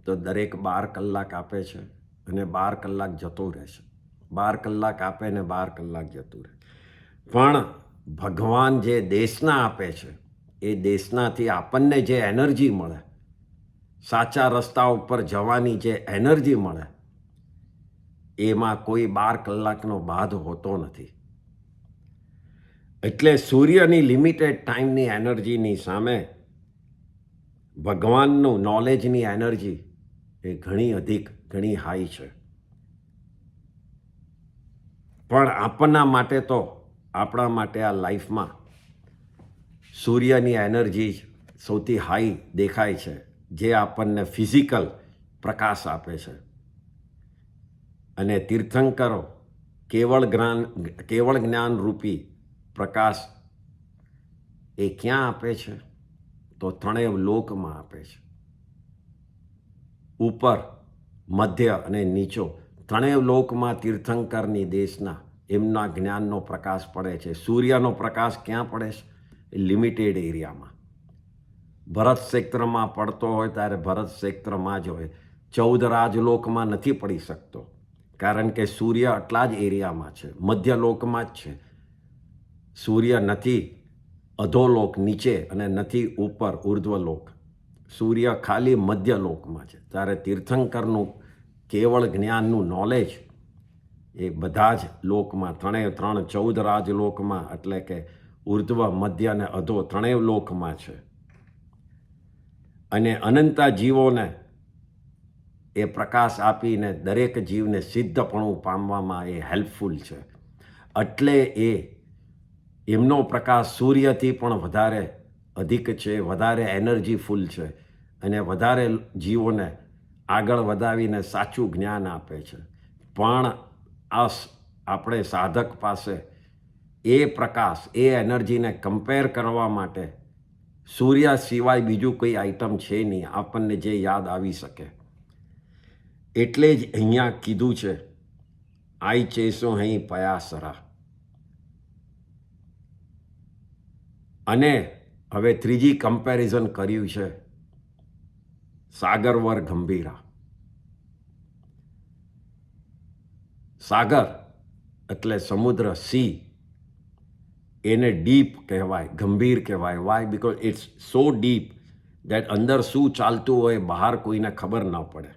તો દરેક 12 કલાક આપે છે અને 12 કલાક જતો રહે છે. 12 કલાક આપે ને 12 કલાક જતું રહે. પણ ભગવાન જે દેશના આપે છે, એ દેશનાથી આપણને જે એનર્જી મળે, સાચા રસ્તા ઉપર જવાની જે એનર્જી મળે, એમાં કોઈ 12 કલાકનો બાદ હોતો નથી. એટલે સૂર્યની લિમિટેડ ટાઈમની એનર્જીની સામે ભગવાનનું નોલેજની એનર્જી એ ઘણી અધિક, ઘણી હાઈ છે. પણ આપણા માટે તો, આપણા માટે આ લાઈફમાં સૂર્યની એનર્જી સૌથી હાઈ દેખાય છે, જે આપણને ફિઝિકલ પ્રકાશ આપે છે. અને તીર્થંકરો કેવળ જ્ઞાન રૂપી પ્રકાશ એ ક્યાં આપે છે? તો ત્રણેય લોકમાં આપે છે. ઉપર, મધ્ય અને નીચો, ત્રણેય લોકમાં તીર્થંકરની દેશના એમના જ્ઞાનનો પ્રકાશ પડે છે. સૂર્યનો પ્રકાશ ક્યાં પડે છે? લિમિટેડ એરિયામાં. ભરત ક્ષેત્રમાં પડતો હોય ત્યારે ભરત ક્ષેત્રમાં જ હોય, 14 રાજલોકમાં નથી પડી શકતો, કારણ કે સૂર્ય આટલા જ એરિયામાં છે, મધ્યલોકમાં જ છે. સૂર્ય નથી અધોલોક નીચે અને નથી ઉપર ઉર્ધ્વલોક. સૂર્ય ખાલી મધ્યલોકમાં છે. ત્યારે તીર્થંકરનું કેવળ જ્ઞાનનું નોલેજ એ બધા જ લોકમાં, ત્રણેય 14 રાજલોકમાં, એટલે કે ઉર્ધ્વ, મધ્ય અને અધો, ત્રણેય લોકમાં છે. અને અનંતા જીવોને એ પ્રકાશ આપીને દરેક જીવને સિદ્ધપણું પામવામાં એ હેલ્પફુલ છે. એટલે એમનો પ્રકાશ સૂર્યથી પણ વધારે અધિક છે, વધારે એનર્જીફુલ છે, અને વધારે જીવોને આગળ વધાવીને સાચું જ્ઞાન આપે છે. પણ આપણે સાધક પાસે એ પ્રકાશ, એ એનર્જીને કમ્પેર કરવા માટે સૂર્ય સિવાય બીજું કોઈ આઈટમ છે નહીં આપણને જે યાદ આવી શકે. એટલે જ અહીંયા કીધું છે, આઈ ચેસો અહીં પયાસરા. અને હવે ત્રીજી કમ્પેરિઝન કર્યું છે, સાગરવર ગંભીરા. સાગર એટલે સમુદ્ર, સી, એને ડીપ કહેવાય, ગંભીર કહેવાય. Why? Because it's so deep that અંદર શું ચાલતું હોય બહાર કોઈને ખબર ન પડે.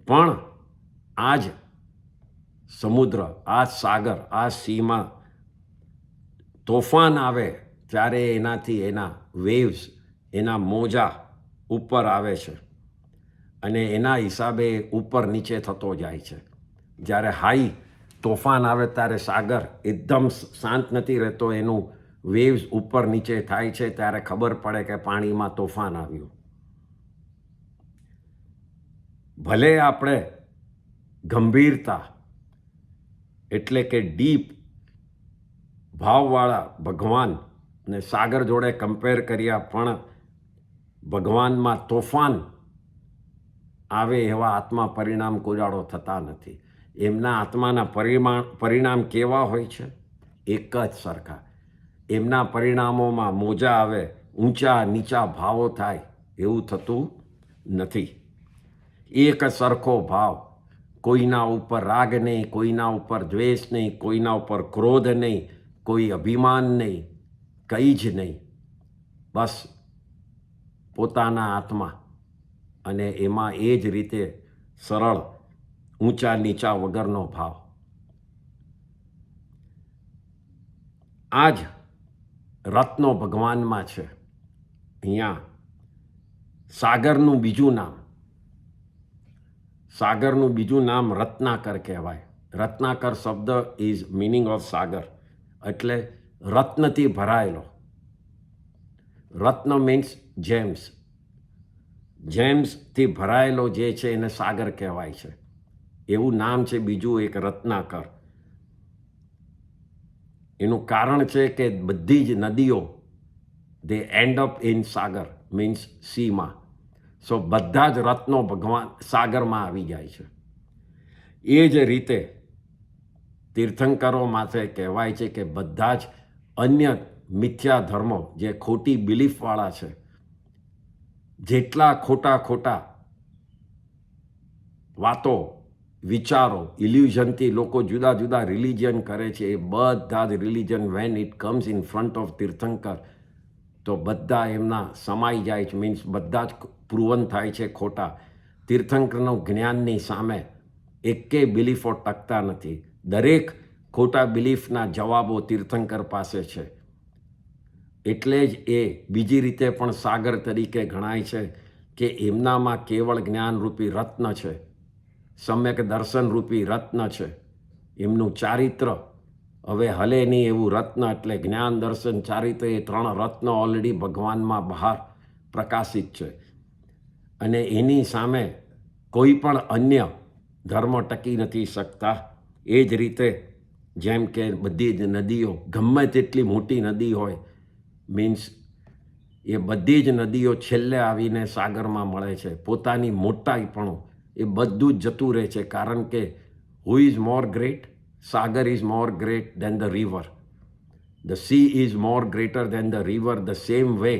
પણ આ જ સમુદ્ર, આ સાગર, આ સીમાં તોફાન આવે ત્યારે એનાથી એના વેવ્સ, એના મોજા ઉપર આવે છે, અને એના હિસાબે ઉપર નીચે થતો જાય છે. જ્યારે હાઈ તોફાન આવે ત્યારે સાગર એકદમ શાંત નથી રહેતો, એનું વેવ્સ ઉપર નીચે થાય છે, ત્યારે ખબર પડે કે પાણીમાં તોફાન આવ્યું. ભલે આપણે ગંભીરતા એટલે કે ડીપ ભાવવાળા ભગવાન ને સાગર જોડે કમ્પેર કર્યા, પણ ભગવાનમાં તોફાન આવે એવા આત્મા પરિણામ કોજાડો થતા નથી. એમના આત્માના પરિણામ કેવા હોય છે? એક જ સરખા. એમના પરિણામોમાં મોજા આવે, ઊંચા નીચા ભાવો થાય, એવું થતું નથી. એક સરખો ભાવ, કોઈના ઉપર રાગ નહીં, કોઈના ઉપર દ્વેષ નહીં, કોઈના ઉપર ક્રોધ નહીં, કોઈ અભિમાન નહીં, કંઈ જ નહીં. બસ પોતાના આત્મા, અને એમાં એ જ રીતે સરળ, ઊંચા નીચા વગરનો ભાવ. આ જ રત્નો ભગવાનમાં છે. અહીંયા સાગરનું બીજું નામ રત્નાકર કહેવાય. રત્નાકર શબ્દ ઇઝ મીનિંગ ઓફ સાગર, એટલે રત્નથી ભરાયેલો. રત્ન મીન્સ જેમ્સ. જેમ્સથી ભરાયેલો જે છે એને સાગર કહેવાય છે. એવું નામ છે બીજું એક રત્નાકર. એનું કારણ છે કે બધી જ નદીઓ દે end up in sagar means સીમાં. સો બધા જ રત્નો ભગવાન સાગરમાં આવી જાય છે. એ જ રીતે તીર્થંકરો માટે કહેવાય છે કે બધા જ અન્ય મિથ્યા ધર્મો જે ખોટી બિલીફવાળા છે, જેટલા ખોટા વાતો, વિચારો, ઇલ્યુઝનથી લોકો જુદા જુદા રિલિજન કરે છે, એ બધા જ religion when it comes in front of તીર્થંકર તો બધા એમના સમાઈ જાય છે, મીન્સ બધા જ પ્રૂવન થાય છે ખોટા. તીર્થંકરનું જ્ઞાનની સામે એકે બિલીફો ટકતા નથી. દરેક ખોટા બિલીફના જવાબો તીર્થંકર પાસે છે. એટલે જ એ બીજી રીતે પણ સાગર તરીકે ગણાય છે કે એમનામાં કેવળ જ્ઞાનરૂપી રત્ન છે, સમ્યક દર્શનરૂપી રત્ન છે. એમનું ચારિત્ર હવે હલે નહીં એવું રત્ન, એટલે જ્ઞાન, દર્શન, ચારિત્ર, એ 3 રત્ન ઓલરેડી ભગવાનમાં બહાર પ્રકાશિત છે. અને એની સામે કોઈ પણ અન્ય ધર્મ ટકી નથી શકતા. એ જ રીતે જેમ કે બધી જ નદીઓ, ગમે તેટલી મોટી નદી હોય, મીન્સ એ બધી જ નદીઓ છેલ્લે આવીને સાગરમાં મળે છે. પોતાની મોટાઈપણું એ બધું જ જતું રહે છે, કારણ કે who is more great? Sagar is more great than the river. The sea is more greater than the river. The same way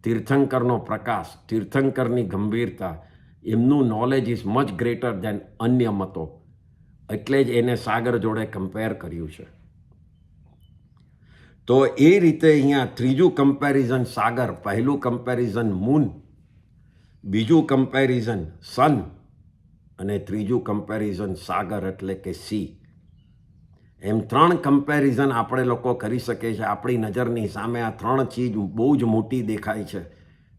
તીર્થંકરનો પ્રકાશ, તીર્થંકરની ગંભીરતા, એમનું knowledge is much greater than અન્ય મતો. એટલે જ એને સાગર જોડે કમ્પેર કર્યું છે. તો એ રીતે અહીંયા ત્રીજું કમ્પેરિઝન સાગર, પહેલું કમ્પેરિઝન મૂન, બીજું કમ્પેરિઝન સન, અને ત્રીજું કમ્પેરિઝન સાગર એટલે કે સી. એમ 3 કમ્પેરિઝન આપણે લોકો કરી શકીએ છીએ. આપણી નજરની સામે આ 3 ચીજ બહુ જ મોટી દેખાય છે,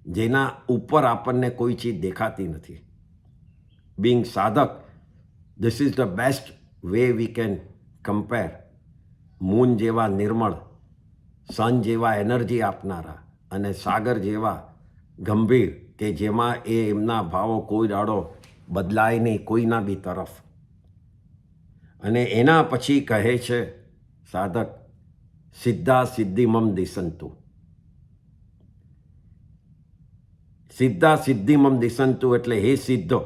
જેના ઉપર આપણને કોઈ ચીજ દેખાતી નથી. બિંગ સાધક, this is the best way we can compare. Moon જેવા નિર્મળ, સન જેવા એનર્જી આપનારા, અને સાગર જેવા ગંભીર, કે જેમાં એમના ભાવો કોઈ દાડો બદલાય નહીં કોઈના બી તરફ. અને એના પછી કહે છે સાધક, સિદ્ધા સિદ્ધિમમ દિશંતુ. સિદ્ધા સિદ્ધિમમ દિશંતુ એટલે હે સિદ્ધો,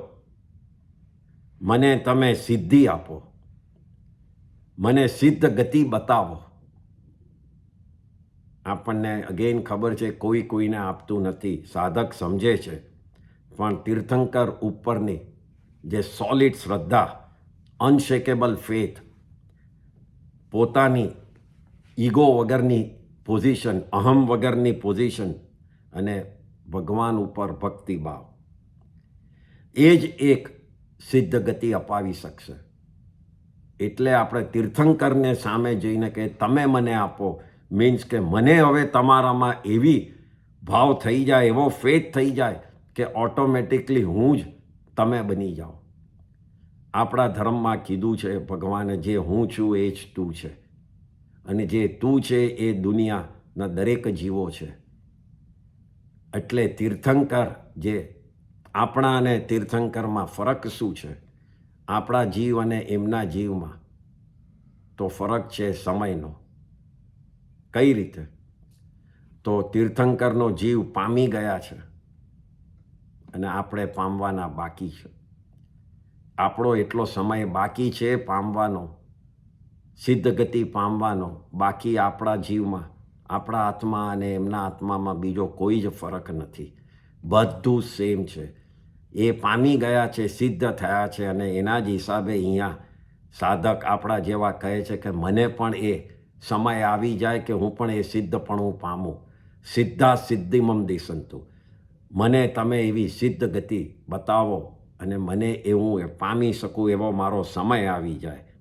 મને તમે સિદ્ધિ આપો, મને સિદ્ધ ગતિ બતાવો. આપણને અગેન ખબર છે કોઈ કોઈને આપતું નથી, સાધક સમજે છે. પણ તીર્થંકર ઉપરની જે સોલિડ શ્રદ્ધા, અનશેકેબલ ફેથ, પોતાની ઈગો વગરની પોઝિશન, અહમ વગરની પોઝિશન, અને ભગવાન ઉપર ભક્તિભાવ, એ જ એક સિદ્ધ ગતિ અપાવી શકશે. એટલે આપણે તીર્થંકરને સામે જઈને કે તમે મને આપો, મીન્સ કે મને હવે તમારામાં એવી ભાવ થઈ જાય, એવો ફેથ થઈ જાય કે ઓટોમેટિકલી હું જ તમે બની જાઓ. આપણા ધર્મમાં કીધું છે ભગવાને, જે હું છું એ જ તું છે, અને જે તું છે એ દુનિયાના દરેક જીવો છે. એટલે તીર્થંકર, જે આપણા અને તીર્થંકરમાં ફરક શું છે? આપણા જીવ અને એમના જીવમાં તો ફરક છે સમયનો. કઈ રીતે? તો તીર્થંકરનો જીવ પામી ગયા છે અને આપણે પામવાના બાકી છે. આપણો એટલો સમય બાકી છે પામવાનો, સિદ્ધ ગતિ પામવાનો. બાકી આપણા જીવમાં, આપણા આત્મા અને એમના આત્મામાં બીજો કોઈ જ ફરક નથી. બધું સેમ છે. એ પામી ગયા છે, સિદ્ધ થયા છે, અને એના જ હિસાબે અહીંયા સાધક આપણા જેવા કહે છે કે મને પણ એ સમય આવી જાય કે હું પણ એ સિદ્ધપણું પામું. સિદ્ધા સિદ્ધિમમ દિશંતુ. મને તમે એવી સિદ્ધ ગતિ બતાવો અને મને હું પામી શકું એવો મારો સમય આવી જાય.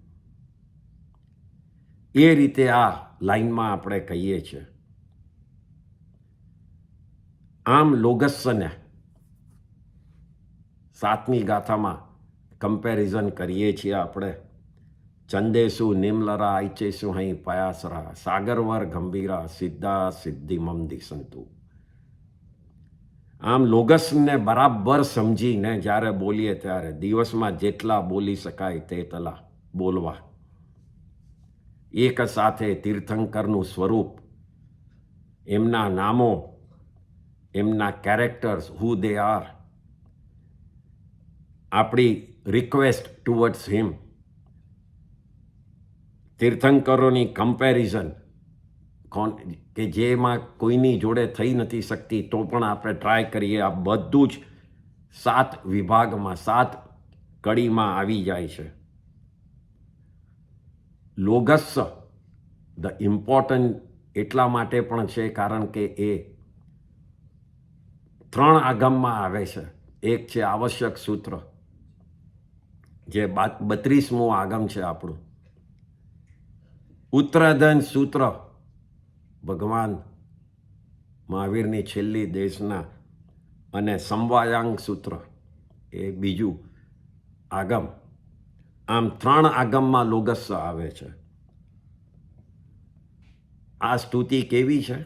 એ રીતે આ લાઈનમાં આપણે કહીએ છીએ. આમ લોગસને 7મી ગાથામાં કમ્પેરિઝન કરીએ છીએ આપણે. ચંદેસુ નિમલરા આઈચેસુ અહીં પયાસરા, સાગરવર ગંભીરા, સિદ્ધા સિદ્ધિમમ દિશંતુ. આમ લોગસને બરાબર સમજીને જ્યારે બોલીએ ત્યારે દિવસમાં જેટલા બોલી શકાય તેટલા બોલવા. એક સાથે તીર્થંકરનું સ્વરૂપ, એમના નામો, એમના કેરેક્ટર્સ, હુ દે આર, આપણી રિક્વેસ્ટ ટુવર્ડ્સ હિમ, તીર્થંકરોની કમ્પેરિઝન કે જેમાં કોઈની જોડે થઈ નથી શકતી તો પણ આપણે ટ્રાય કરીએ. આ બધું જ 7 વિભાગમાં 7 કડીમાં આવી જાય છે. લોગસ ધ ઇમ્પોર્ટન્ટ એટલા માટે પણ છે કારણ કે એ 3 આગમમાં આવે છે. એક છે આવશ્યક સૂત્ર, જે 32મું આગમ છે આપણું. ઉત્તરાધન સૂત્ર, ભગવાન મહાવીરની છેલ્લી દેશના, અને સંવાયાંગ સૂત્ર એ બીજું આગમ. આમ 3 આગમમાં લોગસ આવે છે. આ સ્તુતિ કેવી છે?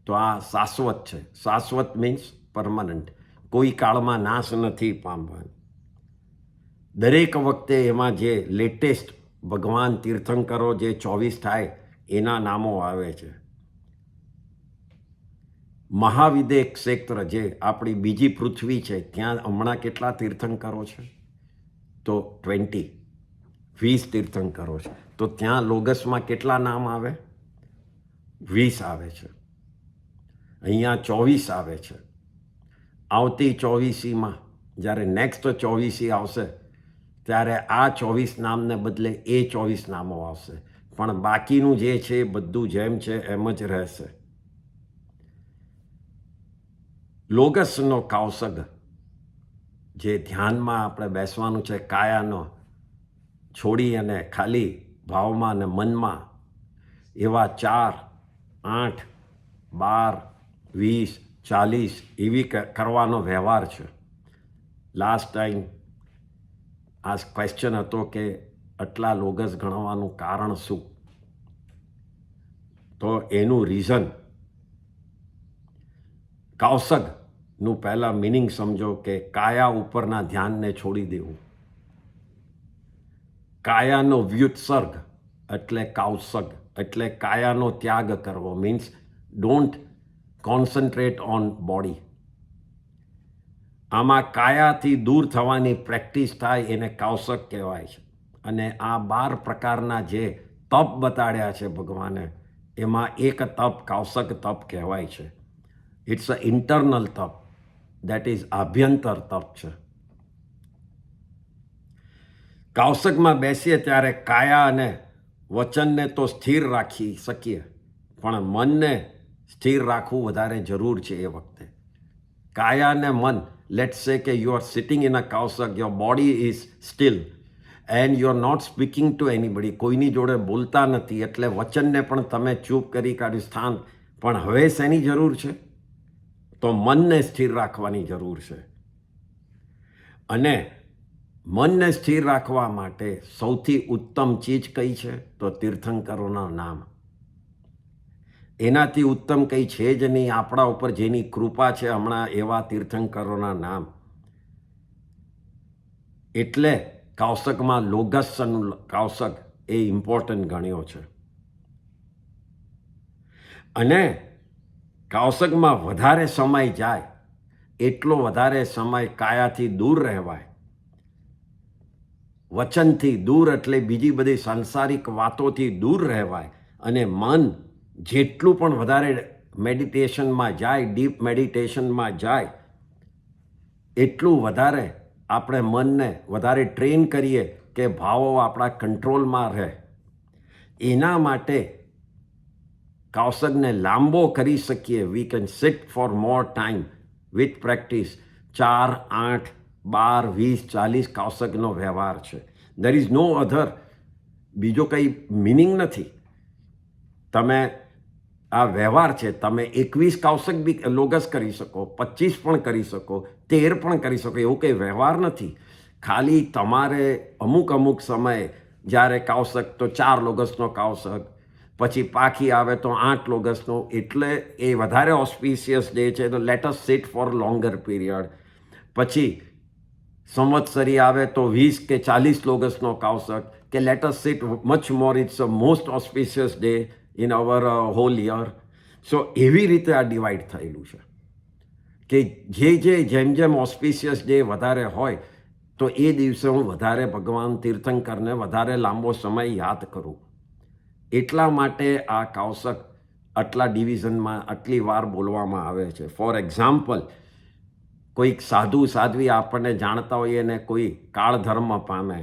તો આ શાશ્વત છે. શાશ્વત મીન્સ પરમનન્ટ, કોઈ કાળમાં નાશ નથી પામવાનું. દરેક વખતે એમાં જે લેટેસ્ટ ભગવાન તીર્થંકરો જે 24 થાય એના નામો આવે છે. મહાવિદ્ય ક્ષેત્ર, જે આપણી બીજી પૃથ્વી છે, ત્યાં હમણાં કેટલા તીર્થંકરો છે? તો 20 તીર્થંકરો છે. તો ત્યાં લોગસમાં કેટલા નામ આવે? 20 આવે છે. અહીંયા 24 આવે છે. આવતી 24મીમાં જ્યારે નેક્સ્ટ 24મી આવશે ત્યારે આ 24 નામને બદલે એ 24 નામો આવશે. પણ બાકીનું જે છે એ બધું જેમ છે એમ જ રહેશે. લોગસનો કૌશગ, જે ધ્યાનમાં આપણે બેસવાનું છે, કાયાનો છોડી અને ખાલી ભાવમાં અને મનમાં, એવા 4, 8, 12, 20, 40 એવી કરવાનો વ્યવહાર છે. લાસ્ટ ટાઈમ આ ક્વેશ્ચન હતો કે આટલા લોગસ ગણવાનું કારણ શું? તો એનું રીઝન, કૌશગનું પહેલા મિનિંગ સમજો કે કાયા ઉપરના ધ્યાનને છોડી દેવું. કાયાનો વ્યુત્સર્ગ એટલે કૌશગ, એટલે કાયાનો ત્યાગ કરવો. Means don't concentrate on body. આમાં કાયાથી દૂર થવાની પ્રેક્ટિસ થાય એને કૌશગ કહેવાય છે. અને આ 12 પ્રકારના જે તપ બતાડ્યા છે ભગવાને, એમાં એક તપ કૌશગ તપ કહેવાય છે. ઇટ્સ અ ઇન્ટરનલ તપ, દેટ ઇઝ આભ્યંતર તપ છે. કૌશગમાં બેસીએ ત્યારે કાયા અને વચનને તો સ્થિર રાખી શકીએ, પણ મનને સ્થિર રાખવું વધારે જરૂર છે. એ વખતે કાયા અને મન, લેટ્સ સે કે you are sitting in a કૌશગ, your body is still and you are not speaking to anybody, કોઈની જોડે બોલતા નથી, એટલે વચનને પણ તમે ચૂપ કરી કાઢ્યું સ્થાન. પણ હવે શેની જરૂર છે? તો મનને સ્થિર રાખવાની જરૂર છે. અને મનને સ્થિર રાખવા માટે સૌથી ઉત્તમ ચીજ કઈ છે? તો તીર્થંકરોના નામ. એનાથી ઉત્તમ કંઈ છે જ નહીં. આપણા ઉપર જેની કૃપા છે હમણાં, એવા તીર્થંકરોના નામ. એટલે કૌશગમાં લોગસનું કૌશગ એ ઇમ્પોર્ટન્ટ ગણ્યો છે. અને કૌશગમાં વધારે સમય જાય એટલો વધારે સમય કાયાથી દૂર રહેવાય, વચનથી દૂર એટલે બીજી બધી સાંસારિક વાતોથી દૂર રહેવાય. અને મન જેટલું પણ વધારે મેડિટેશનમાં જાય, ડીપ મેડિટેશનમાં જાય, એટલું વધારે આપણે મનને વધારે ટ્રેન કરીએ કે ભાવો આપણા કંટ્રોલમાં રહે. એના માટે કૌશગને લાંબો કરી શકીએ. We can sit for more time with practice. 4, 8, 12, 20, 40 કૌશગનો વ્યવહાર છે. There is no other. બીજો કંઈ મિનિંગ નથી. તમે આ વ્યવહાર છે, તમે 21 કૌશગ બી લોગસ કરી શકો, 25 પણ કરી શકો, 13 પણ કરી શકો. એવું કંઈ વ્યવહાર નથી. ખાલી તમારે અમુક સમયે જ્યારે કૌશગ, તો 4 લોગસનો કૌશગ, પછી પાખી આવે તો 8 ઓગસ્ટનો, એટલે એ વધારે ઓસ્પિશિયસ ડે છે, તો let us sit for longer period. પછી સંવત્સરી આવે તો 20 કે 40 ઓગસ્ટનો કાવસક, કે let us sit much more, it's a most auspicious day in our whole year. So એવી રીતે આ ડિવાઈડ થયેલું છે કે જેમ જેમ ઓસ્પિશિયસ ડે વધારે હોય તો એ દિવસે હું વધારે ભગવાન તીર્થંકરને વધારે લાંબો સમય યાદ કરું. એટલા માટે આ કાવસક આટલા ડિવિઝનમાં આટલી વાર બોલવામાં આવે છે. ફોર એક્ઝામ્પલ, કોઈક સાધુ સાધ્વી આપણને જાણતા હોઈએ ને કોઈ કાળ ધર્મ પામે,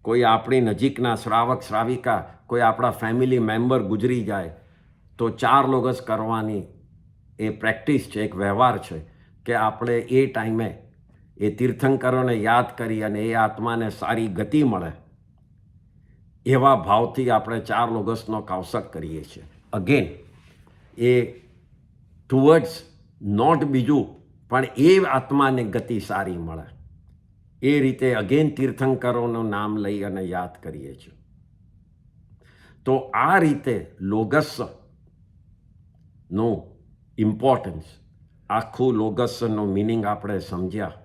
કોઈ આપણી નજીકના શ્રાવક શ્રાવિકા, કોઈ આપણા ફેમિલી મેમ્બર ગુજરી જાય, તો 4 ઓગસ્ટ કરવાની એ પ્રેક્ટિસ છે, એક વ્યવહાર છે કે આપણે એ ટાઈમે એ તીર્થંકરોને યાદ કરી અને એ આત્માને સારી ગતિ મળે, એવા ભાવથી આપણે 4 ઓગસ્ટનો કાવસક કરીએ છીએ. અગેન એ ટુવર્ડ્સ નોટ બીજું, પણ એ આત્માને ગતિ સારી મળે એ રીતે અગેન તીર્થંકરોનું નામ લઈ અને યાદ કરીએ છીએ. તો આ રીતે લોગસનું ઇમ્પોર્ટન્સ, આખું લોગસનો મિનિંગ આપણે સમજ્યા.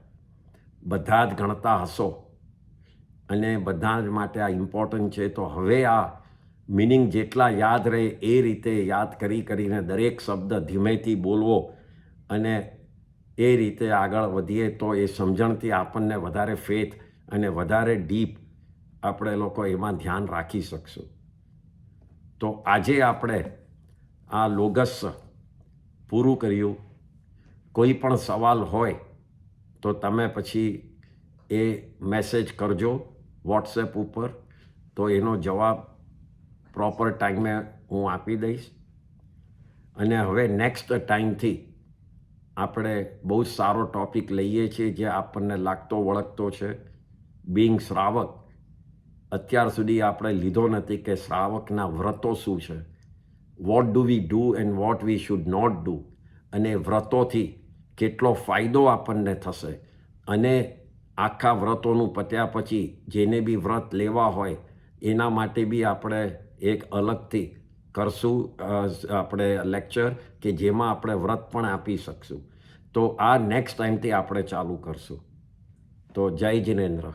બધા જ ગણતા હશો અને બધા જ માટે આ ઇમ્પોર્ટન્ટ છે. તો હવે આ મિનિંગ જેટલા યાદ રહે એ રીતે યાદ કરીને દરેક શબ્દ ધીમેથી બોલવો અને એ રીતે આગળ વધીએ તો એ સમજણથી આપણને વધારે ફેથ અને વધારે ડીપ આપણે લોકો એમાં ધ્યાન રાખી શકશું. તો આજે આપણે આ લોગસ પૂરું કર્યું. કોઈ પણ સવાલ હોય તો તમે પછી એ મેસેજ કરજો વોટ્સએપ ઉપર, તો એનો જવાબ પ્રોપર ટાઈમે હું આપી દઈશ. અને હવે નેક્સ્ટ ટાઈમથી આપણે બહુ સારો ટૉપિક લઈએ છીએ જે આપણને લાગતો વળગતો છે, બિંગ શ્રાવક. અત્યાર સુધી આપણે લીધો નથી કે શ્રાવકના વ્રતો શું છે, what do we do and what we should not do, અને વ્રતોથી કેટલો ફાયદો આપણને થશે. અને આખા વ્રતોનું પત્યા પછી જેને બી વ્રત લેવા હોય એના માટે બી આપણે એક અલગથી કરશું આપણે લેક્ચર કે જેમાં આપણે વ્રત પણ આપી શકશું. તો આ નેક્સ્ટ ટાઈમથી આપણે ચાલુ કરશું. તો જય જિનેન્દ્ર.